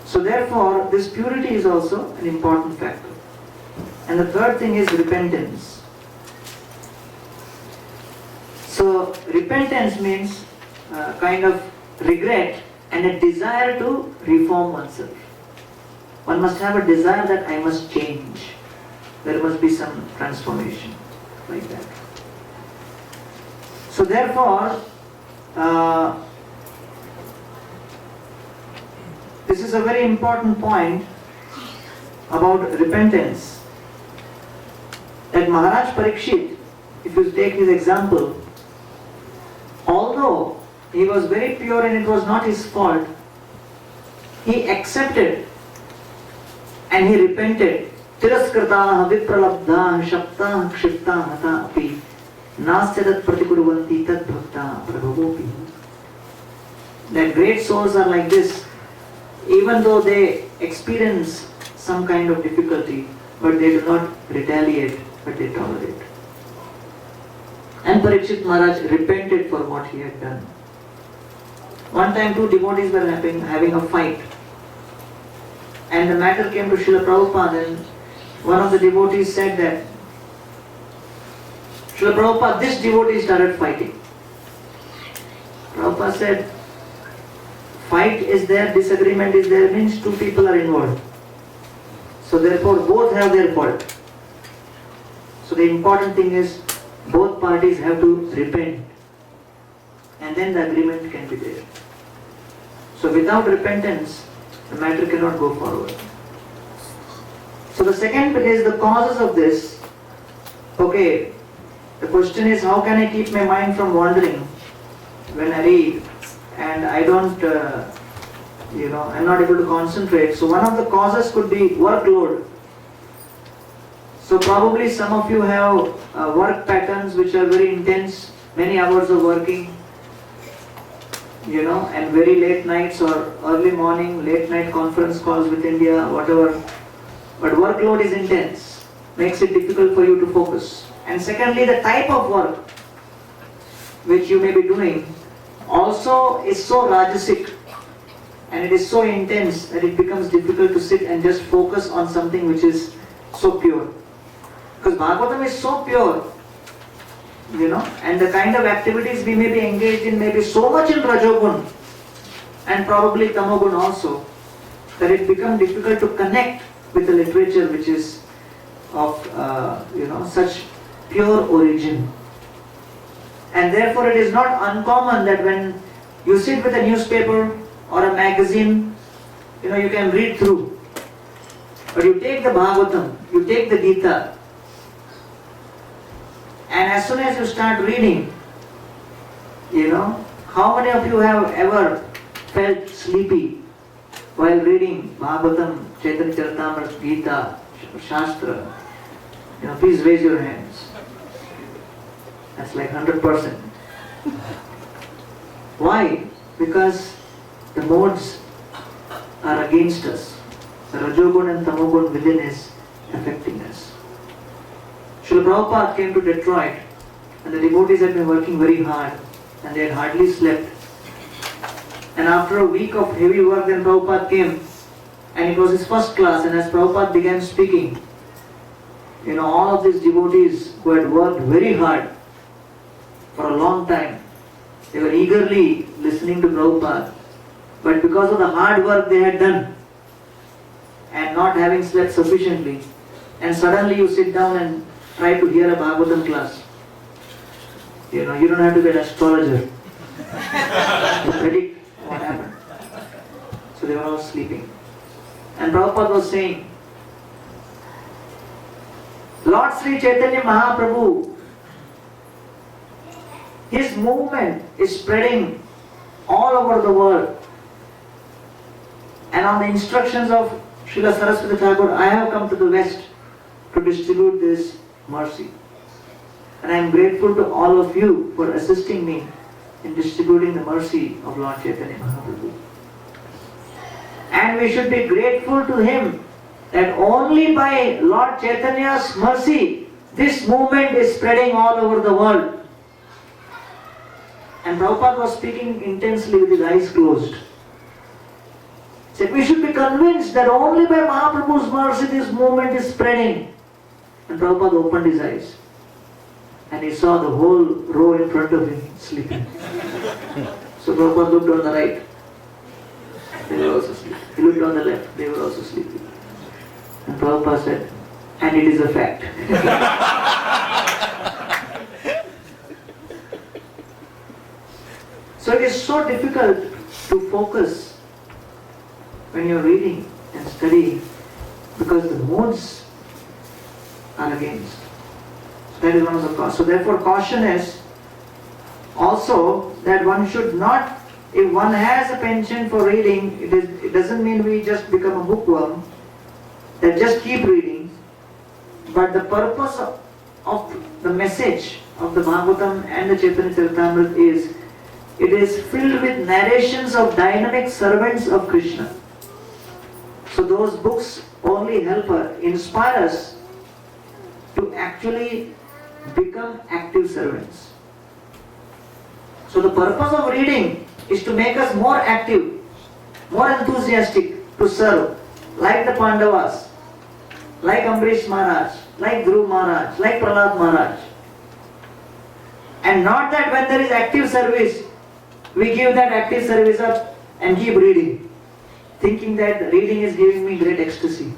So therefore, this purity is also an important factor. And the third thing is repentance. So repentance means kind of regret and a desire to reform oneself. One must have a desire that I must change. There must be some transformation like that. So therefore, this is a very important point about repentance. That Maharaj Parikshit, if you take his example, although he was very pure and it was not his fault, he accepted and he repented. Tiraskritaah vipralabdhaah shaptaah kshiptaah hata api nasyadat pratikurvanti tad bhakta prabhavopi. That great souls are like this. Even though they experience some kind of difficulty, but they do not retaliate, but they tolerate. And Parikshit Maharaj repented for what he had done. One time two devotees were having a fight. And the matter came to Srila Prabhupada, and one of the devotees said that, Srila Prabhupada, this devotee started fighting. Prabhupada said, fight is there, disagreement is there, means two people are involved. So therefore both have their fault. So the important thing is both parties have to repent, and then the agreement can be there. So without repentance, the matter cannot go forward. So the second is the causes of this. Okay, the question is, how can I keep my mind from wandering when I read and I don't, I'm not able to concentrate. So one of the causes could be workload. So probably some of you have work patterns which are very intense, many hours of working, and very late nights or early morning, late night conference calls with India, whatever. But workload is intense, makes it difficult for you to focus. And secondly, the type of work which you may be doing also is so rajasic and it is so intense that it becomes difficult to sit and just focus on something which is so pure. Because Bhagavatam is so pure, and the kind of activities we may be engaged in may be so much in Rajogun and probably Tamogun also, that it becomes difficult to connect with the literature which is of such pure origin. And therefore it is not uncommon that when you sit with a newspaper or a magazine, you can read through. But you take the Bhagavatam, you take the Gita, and as soon as you start reading, how many of you have ever felt sleepy while reading Bhagavatam, Chaitanya Charitamrita, Gita, Shastra? Please raise your hands. That's like 100%. Why? Because the modes are against us. The Rajogun and Tamogun within is affecting us. Srila Prabhupada came to Detroit, and the devotees had been working very hard and they had hardly slept. And after a week of heavy work, then Prabhupada came, and it was his first class, and as Prabhupada began speaking, all of these devotees who had worked very hard for a long time, they were eagerly listening to Prabhupada. But because of the hard work they had done and not having slept sufficiently, and suddenly you sit down and try to hear a Bhagavatam class, you don't have to be an astrologer to predict what happened. So they were all sleeping. And Prabhupada was saying, Lord Sri Chaitanya Mahaprabhu, his movement is spreading all over the world. And on the instructions of Srila Saraswati Thakur, I have come to the West to distribute this mercy. And I am grateful to all of you for assisting me in distributing the mercy of Lord Chaitanya Mahaprabhu. And we should be grateful to him that only by Lord Chaitanya's mercy, this movement is spreading all over the world. And Prabhupada was speaking intensely with his eyes closed. He said, we should be convinced that only by Mahaprabhu's mercy this movement is spreading. And Prabhupada opened his eyes, and he saw the whole row in front of him sleeping. So Prabhupada looked on the right, they were also sleeping. He looked on the left, they were also sleeping. And Prabhupada said, and it is a fact. So it is so difficult to focus when you are reading and studying, because the modes are against. So that is one of the causes. So therefore caution is also that one should not, if one has a penchant for reading, it doesn't mean we just become a bookworm, that just keep reading, but the purpose of the message of the Bhagavatam and the Chaitanya Charitamrita is, it is filled with narrations of dynamic servants of Krishna. So those books only help us, inspire us to actually become active servants. So the purpose of reading is to make us more active, more enthusiastic to serve, like the Pandavas, like Ambrish Maharaj, like Dhruv Maharaj, like Prahlad Maharaj. And not that when there is active service, we give that active service up and keep reading, thinking that reading is giving me great ecstasy.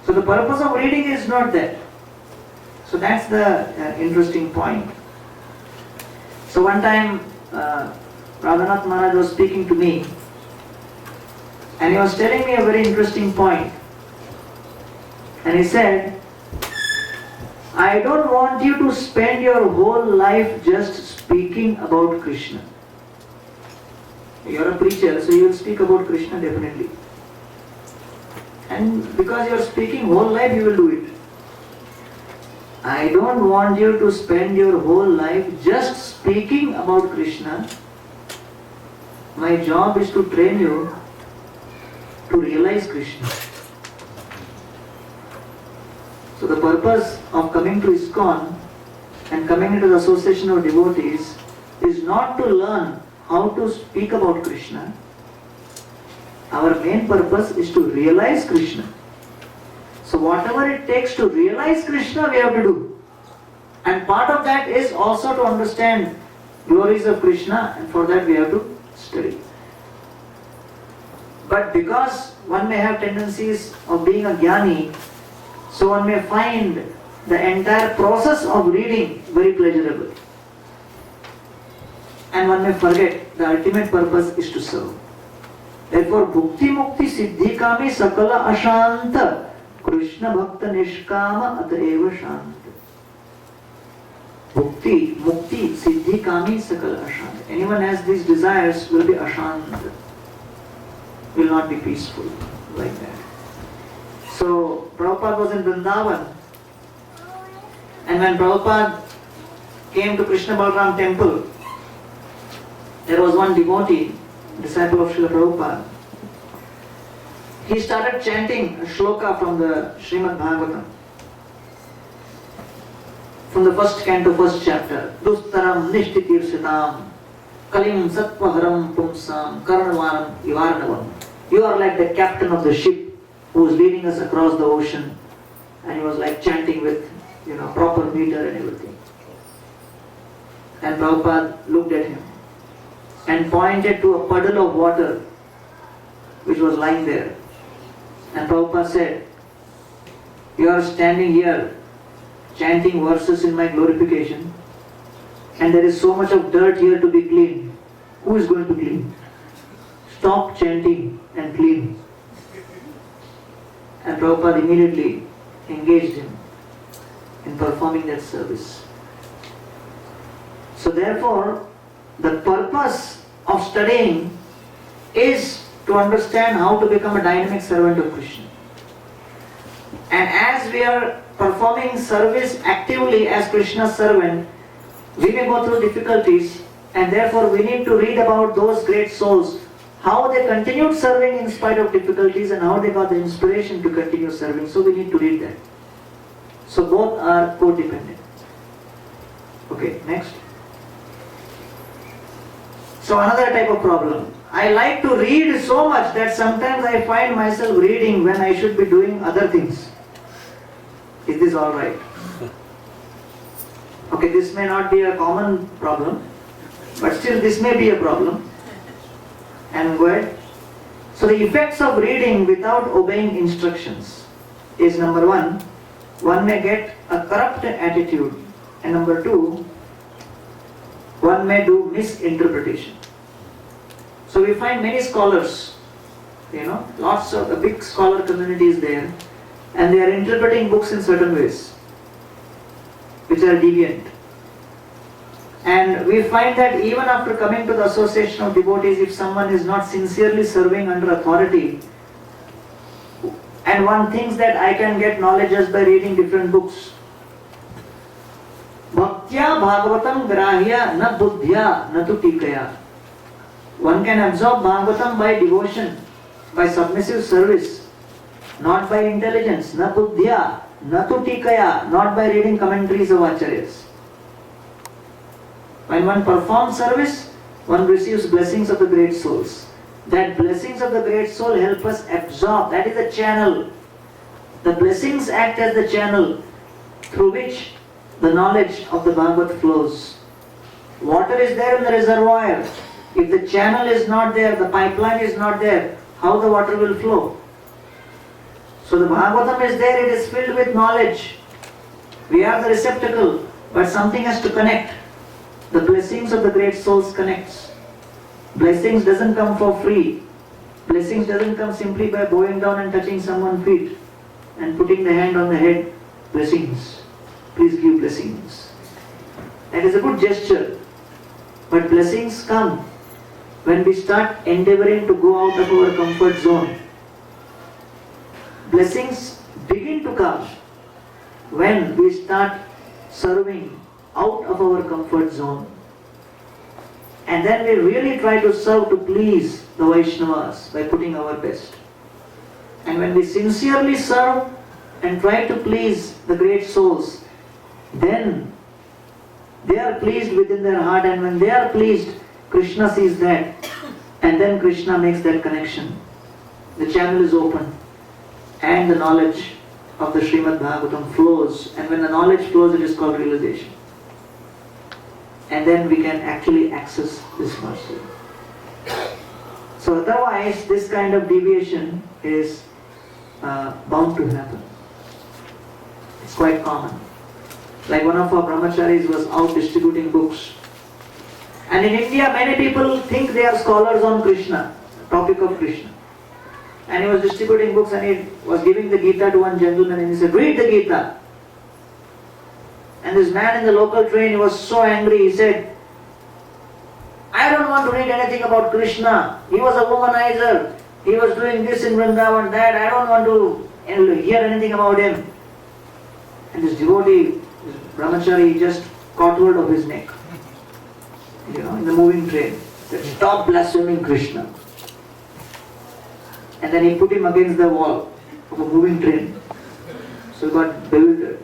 So the purpose of reading is not that. So that's the interesting point. So one time Radhanath Maharaj was speaking to me and he was telling me a very interesting point. And he said, I don't want you to spend your whole life just speaking about Krishna. You're a preacher, so you will speak about Krishna definitely. And because you're speaking whole life, you will do it. I don't want you to spend your whole life just speaking about Krishna. My job is to train you to realize Krishna. So the purpose of coming to ISKCON and coming into the association of devotees is not to learn how to speak about Krishna. Our main purpose is to realize Krishna. So whatever it takes to realize Krishna, we have to do. And part of that is also to understand glories of Krishna, and for that we have to study. But because one may have tendencies of being a jnani, so one may find the entire process of reading very pleasurable. And one may forget the ultimate purpose is to serve. Therefore, bhukti mukti siddhi kami sakala ashanta Krishna bhakta nishkama ataeva shanta. Bhukti, mukti, siddhi kami sakala ashanta. Anyone has these desires will be ashanta, will not be peaceful like that. So Prabhupada was in Vrindavan, and when Prabhupada came to Krishna Balaram temple, there was one devotee, disciple of Srila Prabhupada. He started chanting a shloka from the Srimad Bhagavatam, from the first canto, first chapter. Dustaram nishtitirsitam kalim sattvaharam pumsam karnavaram ivarnavam. You are like the captain of the ship who was leading us across the ocean, and he was like chanting with proper meter and everything. And Prabhupada looked at him and pointed to a puddle of water which was lying there. And Prabhupada said, you are standing here chanting verses in my glorification, and there is so much of dirt here to be cleaned. Who is going to clean? Stop chanting and clean. And Prabhupada immediately engaged him in performing that service. So therefore, the purpose of studying is to understand how to become a dynamic servant of Krishna. And as we are performing service actively as Krishna's servant, we may go through difficulties, and therefore we need to read about those great souls, how they continued serving in spite of difficulties and how they got the inspiration to continue serving. So we need to read that. So both are codependent. Okay, next. So another type of problem. I like to read so much that sometimes I find myself reading when I should be doing other things. Is this alright? Okay, this may not be a common problem, but still this may be a problem. And go ahead. So the effects of reading without obeying instructions is number one may get a corrupt attitude, and number two, one may do misinterpretation. So we find many scholars, lots of a big scholar community is there, and they are interpreting books in certain ways, which are deviant. And we find that even after coming to the association of devotees, if someone is not sincerely serving under authority, and one thinks that I can get knowledge just by reading different books. Bhaktya Bhagavatam grahya na buddhya na tu tikaya. One can absorb Bhagavatam by devotion, by submissive service. not by intelligence, na buddhya, na tu tikaya, not by reading commentaries of acharyas. When one performs service, one receives blessings of the great souls. That blessings of the great soul help us absorb, that is the channel. The blessings act as the channel through which the knowledge of the Bhagavad flows. Water is there in the reservoir. If the channel is not there, the pipeline is not there, how the water will flow? So the Bhagavatam is there, it is filled with knowledge. We are the receptacle, but something has to connect. The blessings of the great souls connects. Blessings doesn't come for free. Blessings doesn't come simply by bowing down and touching someone's feet and putting the hand on the head. Blessings. Please give blessings. That is a good gesture. But blessings come when we start endeavoring to go out of our comfort zone. Blessings begin to come when we start serving out of our comfort zone. And then we really try to serve to please the Vaishnavas by putting our best. And when we sincerely serve and try to please the great souls, then they are pleased within their heart, and when they are pleased, Krishna sees that, and then Krishna makes that connection. The channel is open, and the knowledge of the Srimad Bhagavatam flows, and when the knowledge flows, it is called realization. And then we can actually access this mercy. So otherwise, this kind of deviation is bound to happen. It's quite common. Like one of our brahmacharis was out distributing books. And in India, many people think they are scholars on Krishna, topic of Krishna. And he was distributing books and he was giving the Gita to one gentleman and he said, read the Gita. And this man in the local train, he was so angry, he said, I don't want to read anything about Krishna. He was a womanizer. He was doing this in Vrindavan, that. I don't want to hear anything about him. And this devotee, this brahmachari, just caught hold of his neck. In the moving train. Said, stop blaspheming Krishna. And then he put him against the wall of a moving train. So he got bewildered.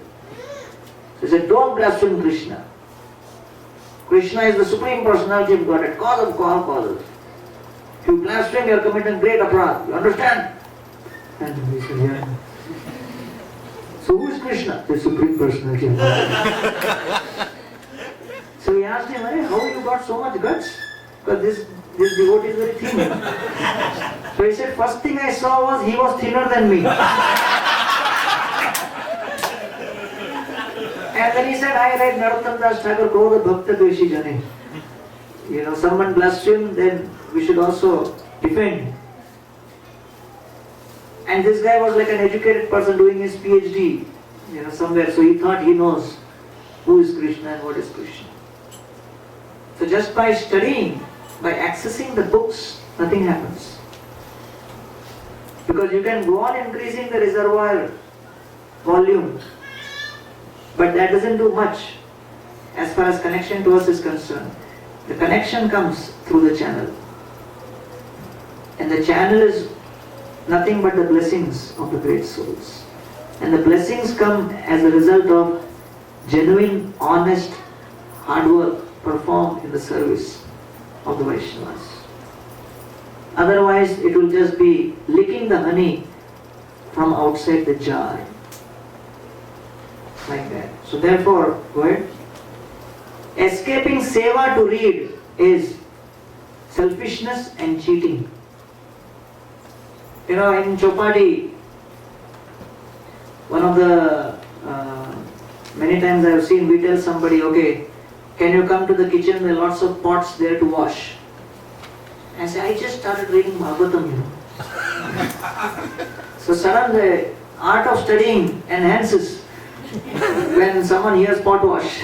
He said, don't blaspheme Krishna. Krishna is the Supreme Personality of Godhead, cause of all causes. If you blaspheme, you are committing great aparadh. You understand? And he said, yeah. So who is Krishna? The Supreme Personality of Godhead. So he asked him, how you got so much guts? Because this devotee is very thin. So he said, first thing I saw was he was thinner than me. And then he said, I read Narottam Das Thakur, Krodha Bhakta Dveshi Jane. Someone blasphemed, then we should also defend. And this guy was like an educated person doing his PhD, somewhere. So he thought he knows who is Krishna and what is Krishna. So just by studying, by accessing the books, nothing happens. Because you can go on increasing the reservoir volume, but that doesn't do much as far as connection to us is concerned. The connection comes through the channel. And the channel is nothing but the blessings of the great souls. And the blessings come as a result of genuine, honest, hard work performed in the service of the Vaishnavas. Otherwise, it will just be licking the honey from outside the jar. Like that. So therefore, go ahead. Escaping seva to read is selfishness and cheating. In Chopadi, one of the many times I have seen, we tell somebody, okay, can you come to the kitchen? There are lots of pots there to wash. I say, I just started reading Bhagavatam, So suddenly, the art of studying enhances when someone hears pot wash.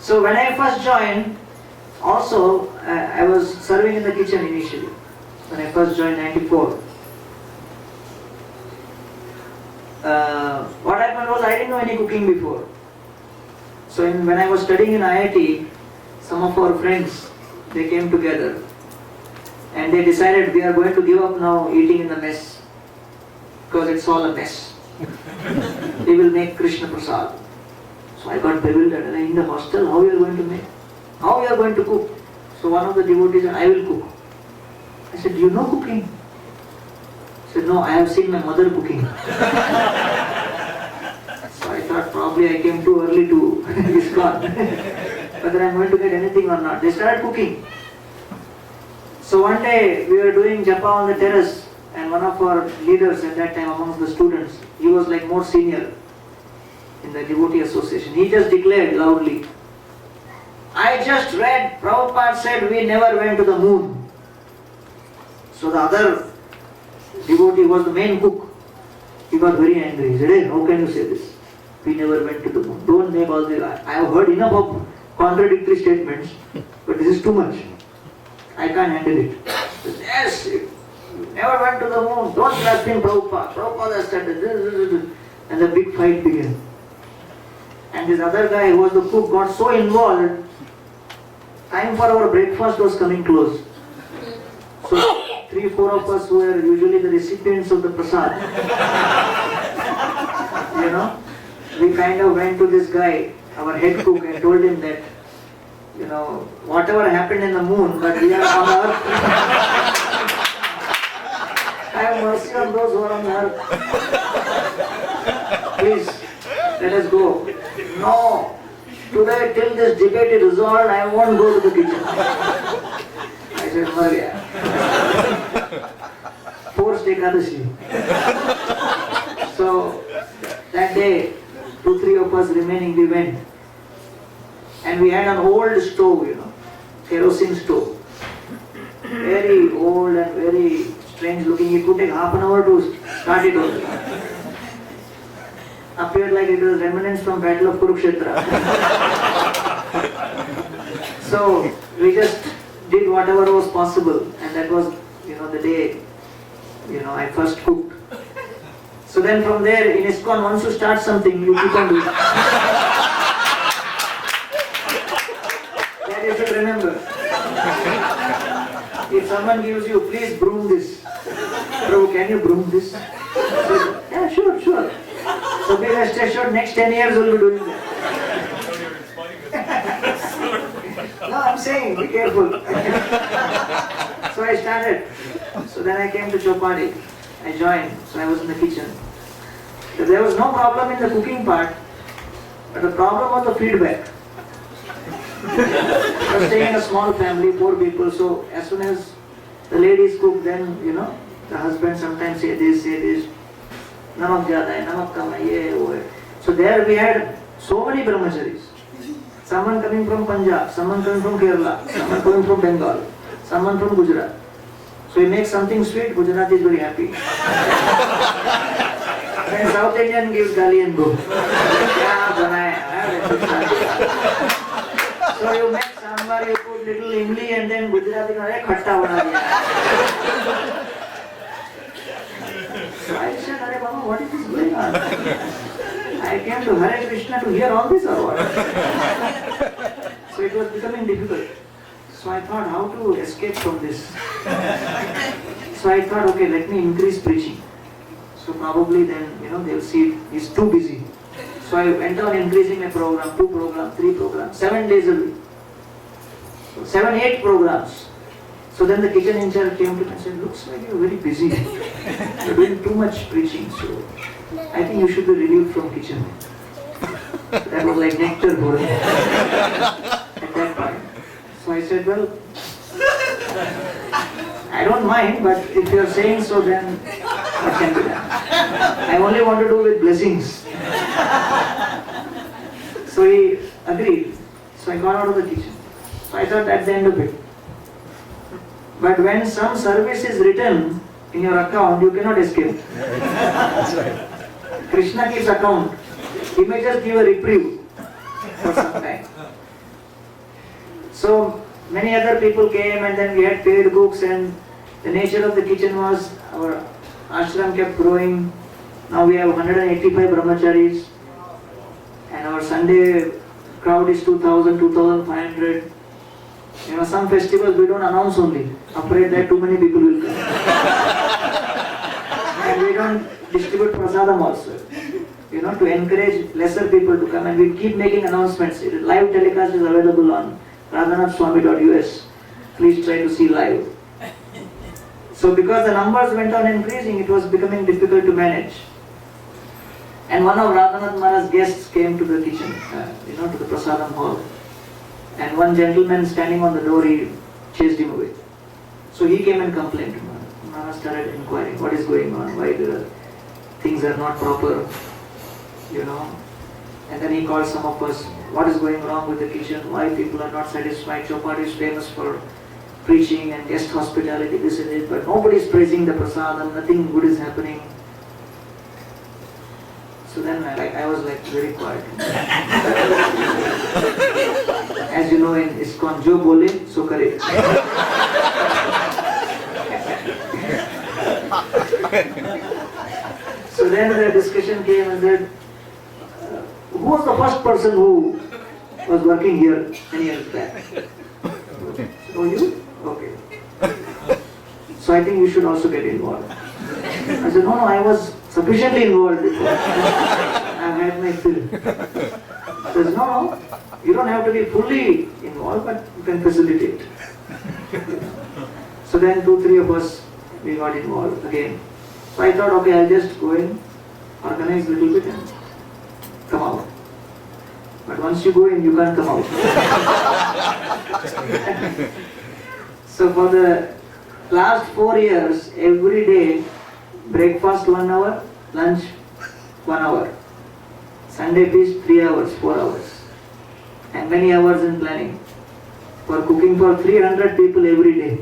So when I first joined, also I was serving in the kitchen initially. When I first joined 94. What happened was I didn't know any cooking before. So when I was studying in IIT, some of our friends, they came together And they decided we are going to give up now eating in the mess because it's all a mess. They will make Krishna Prasad. So I got bewildered. And in the hostel, how you are going to make? How you are going to cook? So one of the devotees said, I will cook. I said, do you know cooking? He said, no, I have seen my mother cooking. So I thought probably I came too early to ISKCON. Whether I am going to get anything or not. They started cooking. So one day we were doing japa on the terrace, and one of our leaders at that time amongst the students, he was like more senior in the devotee association. He just declared loudly, I just read Prabhupada said we never went to the moon. So the other devotee was the main cook. He got very angry. He said, hey, how can you say this? We never went to the moon. Don't make all this. I have heard enough of contradictory statements, but this is too much. I can't handle it. He said, yes, you never went to the moon. Don't blaspheme Prabhupada. Prabhupada has said this. And the big fight began. And this other guy who was the cook got so involved, time for our breakfast was coming close. So 3-4 of us were usually the recipients of the prasad. We kind of went to this guy, our head cook, and told him that, whatever happened in the moon, but we are on earth. Have mercy on those who are on earth. Please, let us go. No, today till this debate is resolved, I won't go to the kitchen. I said, Maria. Forced Ekadashi. So, that day, 2-3 of us remaining, we went. And we had an old stove, kerosene stove. Very old and very strange looking. It could take half an hour to start it only. Appeared like it was remnants from Battle of Kurukshetra. So we just did whatever was possible, and that was, the day, I first cooked. So then from there, in ISKCON, once you start something, you keep on doing. That you should remember. If someone gives you, please broom this. Prabhu, can you broom this? So, yeah, sure. So be rest assured, next 10 years we'll be doing that. No, I'm saying, be careful. So I started. So then I came to Chopadi. I joined. So I was in the kitchen. So there was no problem in the cooking part, but the problem was the feedback. I was staying in a small family, 4 people. So as soon as the ladies cook, then the husband sometimes say this. Namak jyada hai, namak kam hai, ye wo hai. So there we had so many brahmacharis. Someone coming from Punjab, someone coming from Kerala, someone coming from Bengal, someone from Gujarat. So you make something sweet, Gujarat is very happy. Then South Indian gives gali and go. So you make sambar, you put little imli, and then Gujarati comes, khatta bana diya. So I said, Hare Baba, what is this going on? I came to Hare Krishna to hear all this or what? So it was becoming difficult. So I thought how to escape from this. So I thought, okay, let me increase preaching. So probably then, they'll see he's too busy. So I went on increasing my program, 2 programs, 3 programs, 7 days a week. So 7-8 programs. So then the kitchen in charge came to me and said, looks like you're very busy. You're doing too much preaching, so I think you should be relieved from kitchen. That was like nectar for me at that point. So I said, well, I don't mind, but if you're saying so, then what can be done? I only want to do with blessings. So he agreed. So I got out of the kitchen. So I thought that's the end of it. But when some service is written in your account, you cannot escape. That's right. Krishna keeps account. He may just give a reprieve for some time. So many other people came, and then we had paid cooks, and the nature of the kitchen was our ashram kept growing. Now we have 185 brahmacharis, and our Sunday crowd is 2,000, 2,500. Some festivals we don't announce only, afraid that too many people will come. And we don't distribute prasadam also, to encourage lesser people to come, and we keep making announcements. Live telecast is available on radhanathswami.us. Please try to see live. So because the numbers went on increasing, it was becoming difficult to manage. And one of Radhanath Maharaj's guests came to the kitchen, to the prasadam hall. And one gentleman standing on the door, he chased him away. So he came and complained to Maharaj. Maharaj started inquiring, what is going on, why things are not proper, And then he called some of us, what is going wrong with the kitchen, why people are not satisfied. Chopad is famous for preaching and guest hospitality, this and it, but nobody is praising the prasadam, nothing good is happening. So then I was very quiet. As you know, in ISKCON, jo bole, so kare. So then the discussion came and said, who was the first person who was working here many years back? Oh, you? Okay. So I think you should also get involved. I said, no, I was sufficiently involved before. I've had my fill. He says, no, you don't have to be fully involved, but you can facilitate. So then 2-3 of us, we got involved again. So I thought, okay, I'll just go in, organize a little bit and come out. But once you go in, you can't come out. So for the last 4 years, every day, breakfast 1 hour, lunch 1 hour. Sunday feast 3 hours, 4 hours. And many hours in planning. For cooking for 300 people every day.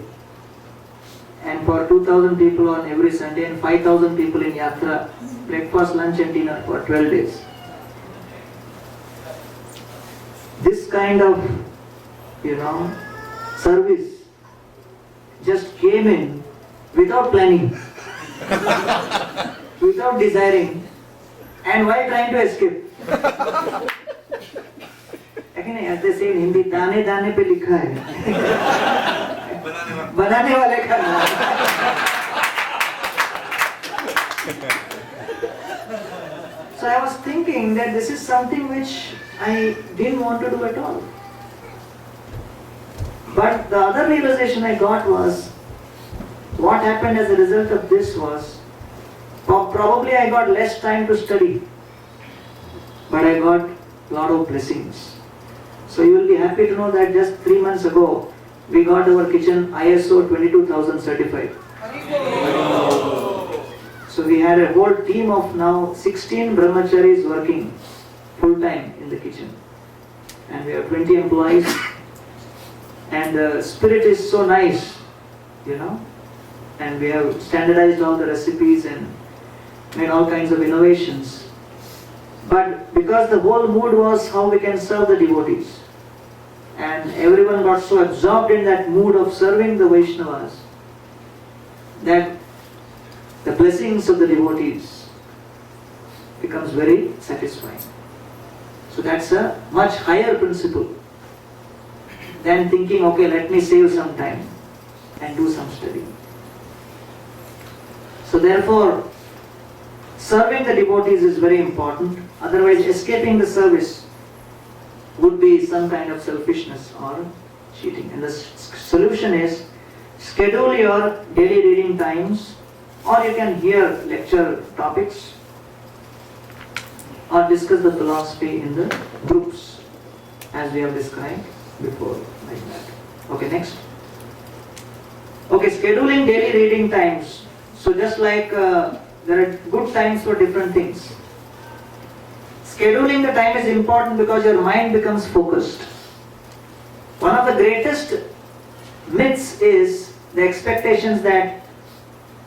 And for 2,000 people on every Sunday and 5,000 people in Yatra. Breakfast, lunch and dinner for 12 days. This kind of, service just came in without planning, without desiring, and while trying to escape. As they say in Hindi, दाने दाने पे लिखा है, बनाने वाले का नाम. So I was thinking that this is something which I didn't want to do at all. But the other realization I got was, what happened as a result of this was, probably I got less time to study, but I got a lot of blessings. So you will be happy to know that just 3 months ago, we got our kitchen ISO 22000 certified. So we had a whole team of now 16 brahmacharis working full time in the kitchen. And we have 20 employees. And the spirit is so nice, And we have standardized all the recipes and made all kinds of innovations. But because the whole mood was how we can serve the devotees, and everyone got so absorbed in that mood of serving the Vaishnavas, that the blessings of the devotees becomes very satisfying. So that's a much higher principle than thinking, okay, let me save some time and do some study. So therefore, serving the devotees is very important. Otherwise, escaping the service would be some kind of selfishness or cheating. And the solution is, schedule your daily reading times, or you can hear lecture topics, or discuss the philosophy in the groups, as we have described before, like that. Okay, next. Okay, scheduling daily reading times. So just like there are good times for different things. Scheduling the time is important because your mind becomes focused. One of the greatest myths is the expectations that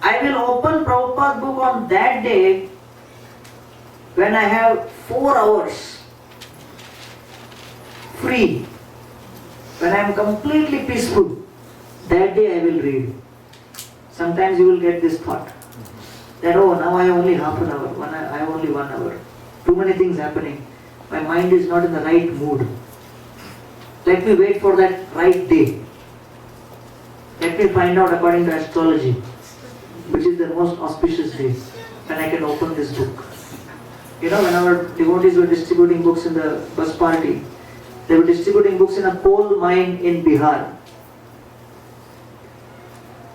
I will open Prabhupada's book on that day when I have 4 hours free, when I am completely peaceful. That day I will read. Sometimes you will get this thought that, oh, now I have only half an hour, I have only 1 hour. Too many things happening. My mind is not in the right mood. let me wait for that right day. Let me find out according to astrology, which is the most auspicious day, when I can open this book. You know, when our devotees were distributing books in the bus party, they were distributing books in a coal mine in Bihar.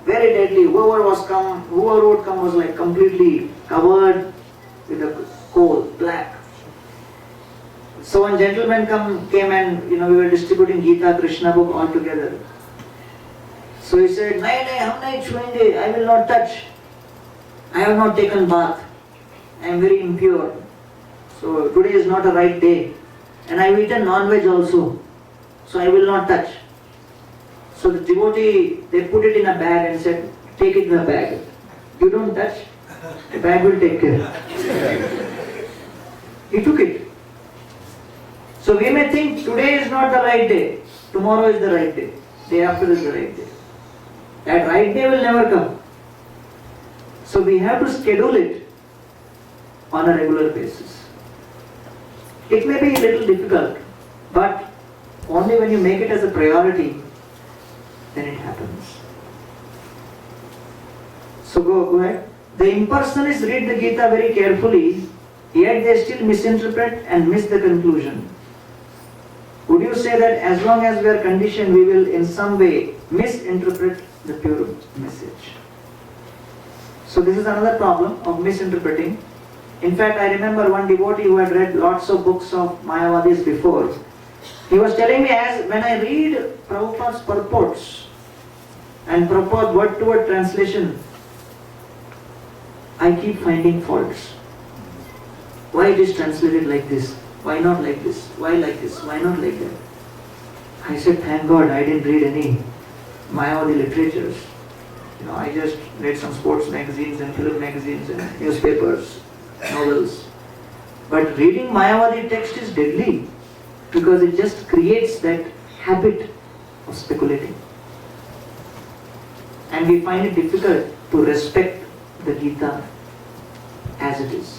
Very deadly. Whoever would come was like completely covered with the coal, black. So one gentleman came and we were distributing Gita, Krishna book all together. So he said, I will not touch. I have not taken bath. I am very impure. So today is not a right day. And I have eaten non-veg also. So I will not touch. So the devotee, they put it in a bag and said, take it in a bag. You don't touch, the bag will take care. He took it. So we may think today is not the right day, tomorrow is the right day, day after is the right day. That right day will never come. So we have to schedule it on a regular basis. It may be a little difficult, but only when you make it as a priority, then it happens. So go ahead. The impersonalists read the Gita very carefully, yet they still misinterpret and miss the conclusion. Would you say that as long as we are conditioned, we will in some way misinterpret the pure message? So this is another problem of misinterpreting. In fact, I remember one devotee who had read lots of books of Mayavadis before. He was telling me, as when I read Prabhupada's purports and Prabhupada word-to-word translation, I keep finding faults. Why it is translated like this? Why not like this? Why like this? Why not like that? I said, thank God I didn't read any Mayavadi literatures. I just read some sports magazines and film magazines and newspapers, novels. But reading Mayavadi text is deadly because it just creates that habit of speculating. And we find it difficult to respect the Gita as it is.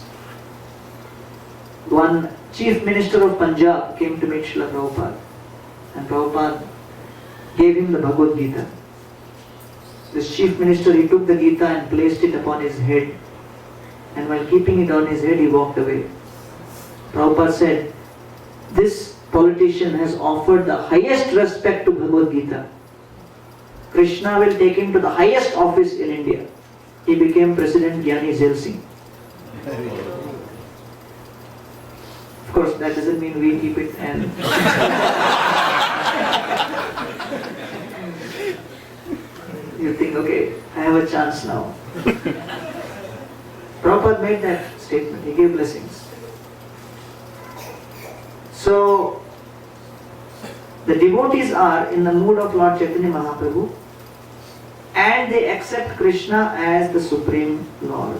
One chief minister of Punjab came to meet Srila Prabhupada, and Prabhupada gave him the Bhagavad Gita. This chief minister, he took the Gita and placed it upon his head, and while keeping it on his head, he walked away. Prabhupada said, this politician has offered the highest respect to Bhagavad Gita. Krishna will take him to the highest office in India. He became President Gyani Zel Singh. Of course, that doesn't mean we keep it and you think, okay, I have a chance now. Prabhupada made that statement. He gave blessings. So, the devotees are in the mood of Lord Chaitanya Mahaprabhu and they accept Krishna as the Supreme Lord.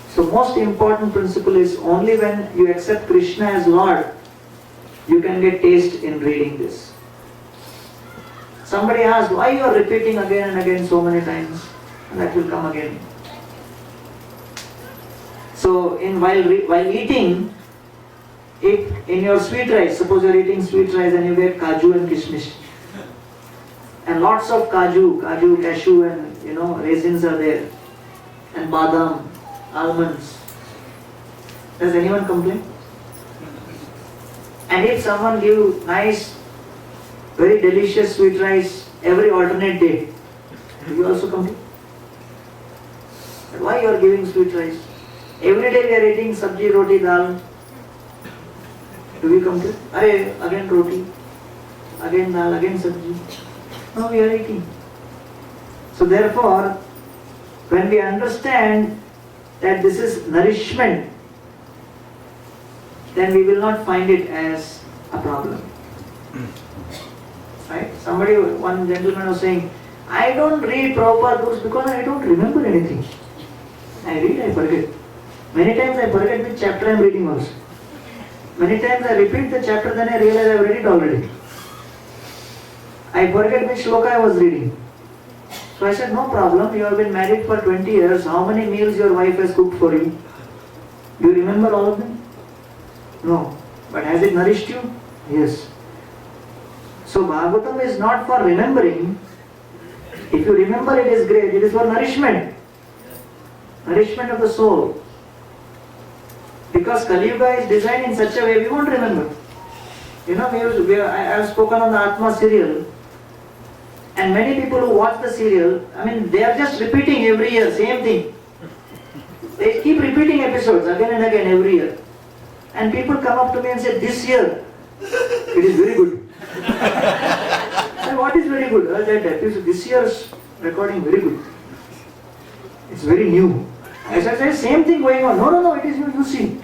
So most important principle is only when you accept Krishna as Lord, you can get taste in reading this. Somebody asked, why you are repeating again and again so many times? And that will come again. So while eating, if in your sweet rice, suppose you are eating sweet rice and you get kaju and kishmish, and lots of kaju, cashew and raisins are there, and badam, almonds. Does anyone complain? And if someone give nice, very delicious sweet rice every alternate day, do you also complain? But why you are giving sweet rice? Every day we are eating sabji, roti, dal. Do we complain? Again roti, again dal, again sabji. No, we are eating. So therefore, when we understand that this is nourishment, then we will not find it as a problem. Right? One gentleman was saying, I don't read Prabhupada books because I don't remember anything. I read, I forget. Many times I forget which chapter I am reading also. Many times I repeat the chapter, then I realize I have read it already. I forget which shloka I was reading. So I said, no problem, you have been married for 20 years. How many meals your wife has cooked for you? Do you remember all of them? No. But has it nourished you? Yes. So Bhagavatam is not for remembering. If you remember, it is great. It is for nourishment. Nourishment of the soul. Because Kali Yuga is designed in such a way, we won't remember. You know, I have spoken on the Atma serial. And many people who watch the serial, I mean, they are just repeating every year, same thing. They keep repeating episodes again and again every year. And people come up to me and say, this year, it is very good. And what is very good? That episode, this year's recording very good. It's very new. I said, same thing going on. No, it is new, you see.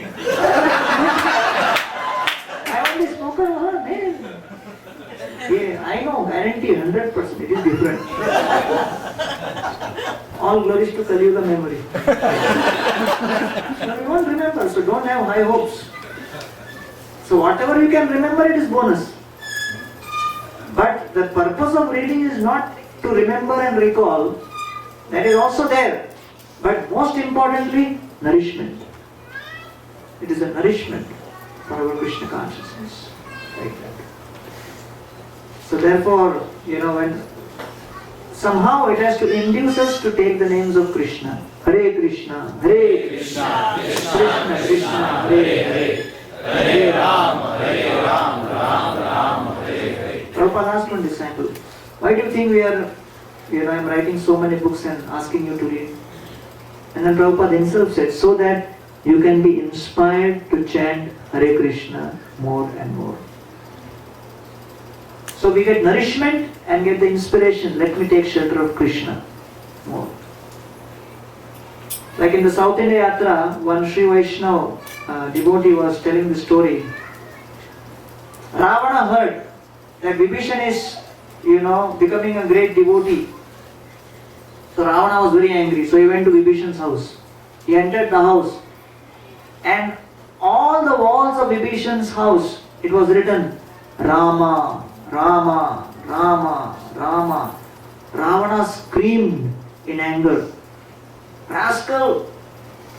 I only spoken on her name. Yeah, I know, guarantee 100%, it is different. All glories to Kali Yuga memory. So we won't remember, so don't have high hopes. So whatever you can remember, it is bonus. But the purpose of reading is not to remember and recall. That is also there. But most importantly, nourishment. It is a nourishment for our Krishna consciousness. Like that. So therefore, when somehow it has to induce us to take the names of Krishna. Hare Krishna, Hare Krishna, Krishna Krishna, Hare Hare, Hare Rama, Ram Ram, Hare Hare. Prabhupada asked one disciple, why do you think we are, I'm writing so many books and asking you to read? And then Prabhupada himself said, so that you can be inspired to chant Hare Krishna more and more. So we get nourishment and get the inspiration, let me take shelter of Krishna more. Like in the South India Yatra, one Sri Vaishnava devotee was telling the story. Ravana heard that Vibhishan is, becoming a great devotee. So Ravana was very angry, so he went to Vibhishan's house. He entered the house and all the walls of Vibhishan's house, it was written Rama, Rama, Rama, Rama. Ravana screamed in anger, rascal,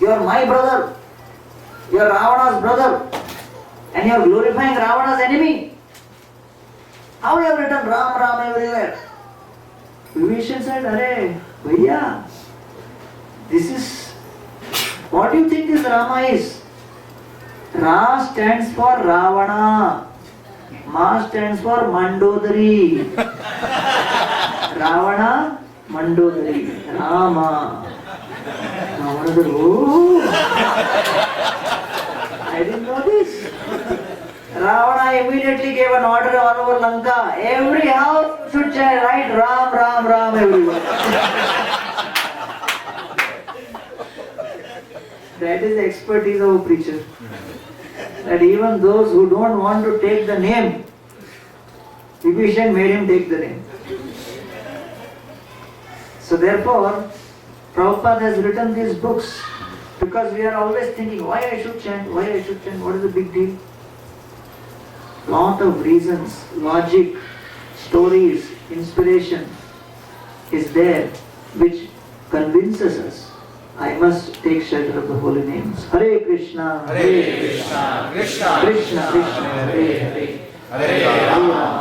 you are my brother, you are Ravana's brother, and you are glorifying Ravana's enemy. How you have written Ram, Ram everywhere? Vibhishan said, Arey, Bhaiya, this is, what do you think this Rama is? Ra stands for Ravana. Ma stands for Mandodari. Ravana, Mandodari. Rama. Ravana said, oh, I didn't know this. Ravana immediately gave an order all over Lanka. Every house should write Ram, Ram, Ram everywhere. That is the expertise of a preacher. That even those who don't want to take the name, Vibhishan made him take the name. So therefore, Prabhupada has written these books because we are always thinking, why I should chant, what is the big deal? Lot of reasons, logic, stories, inspiration is there which convinces us I must take shelter of the holy names. Hare Krishna, Hare Krishna, Krishna Krishna, Krishna, Hare Hare, Hare Rama,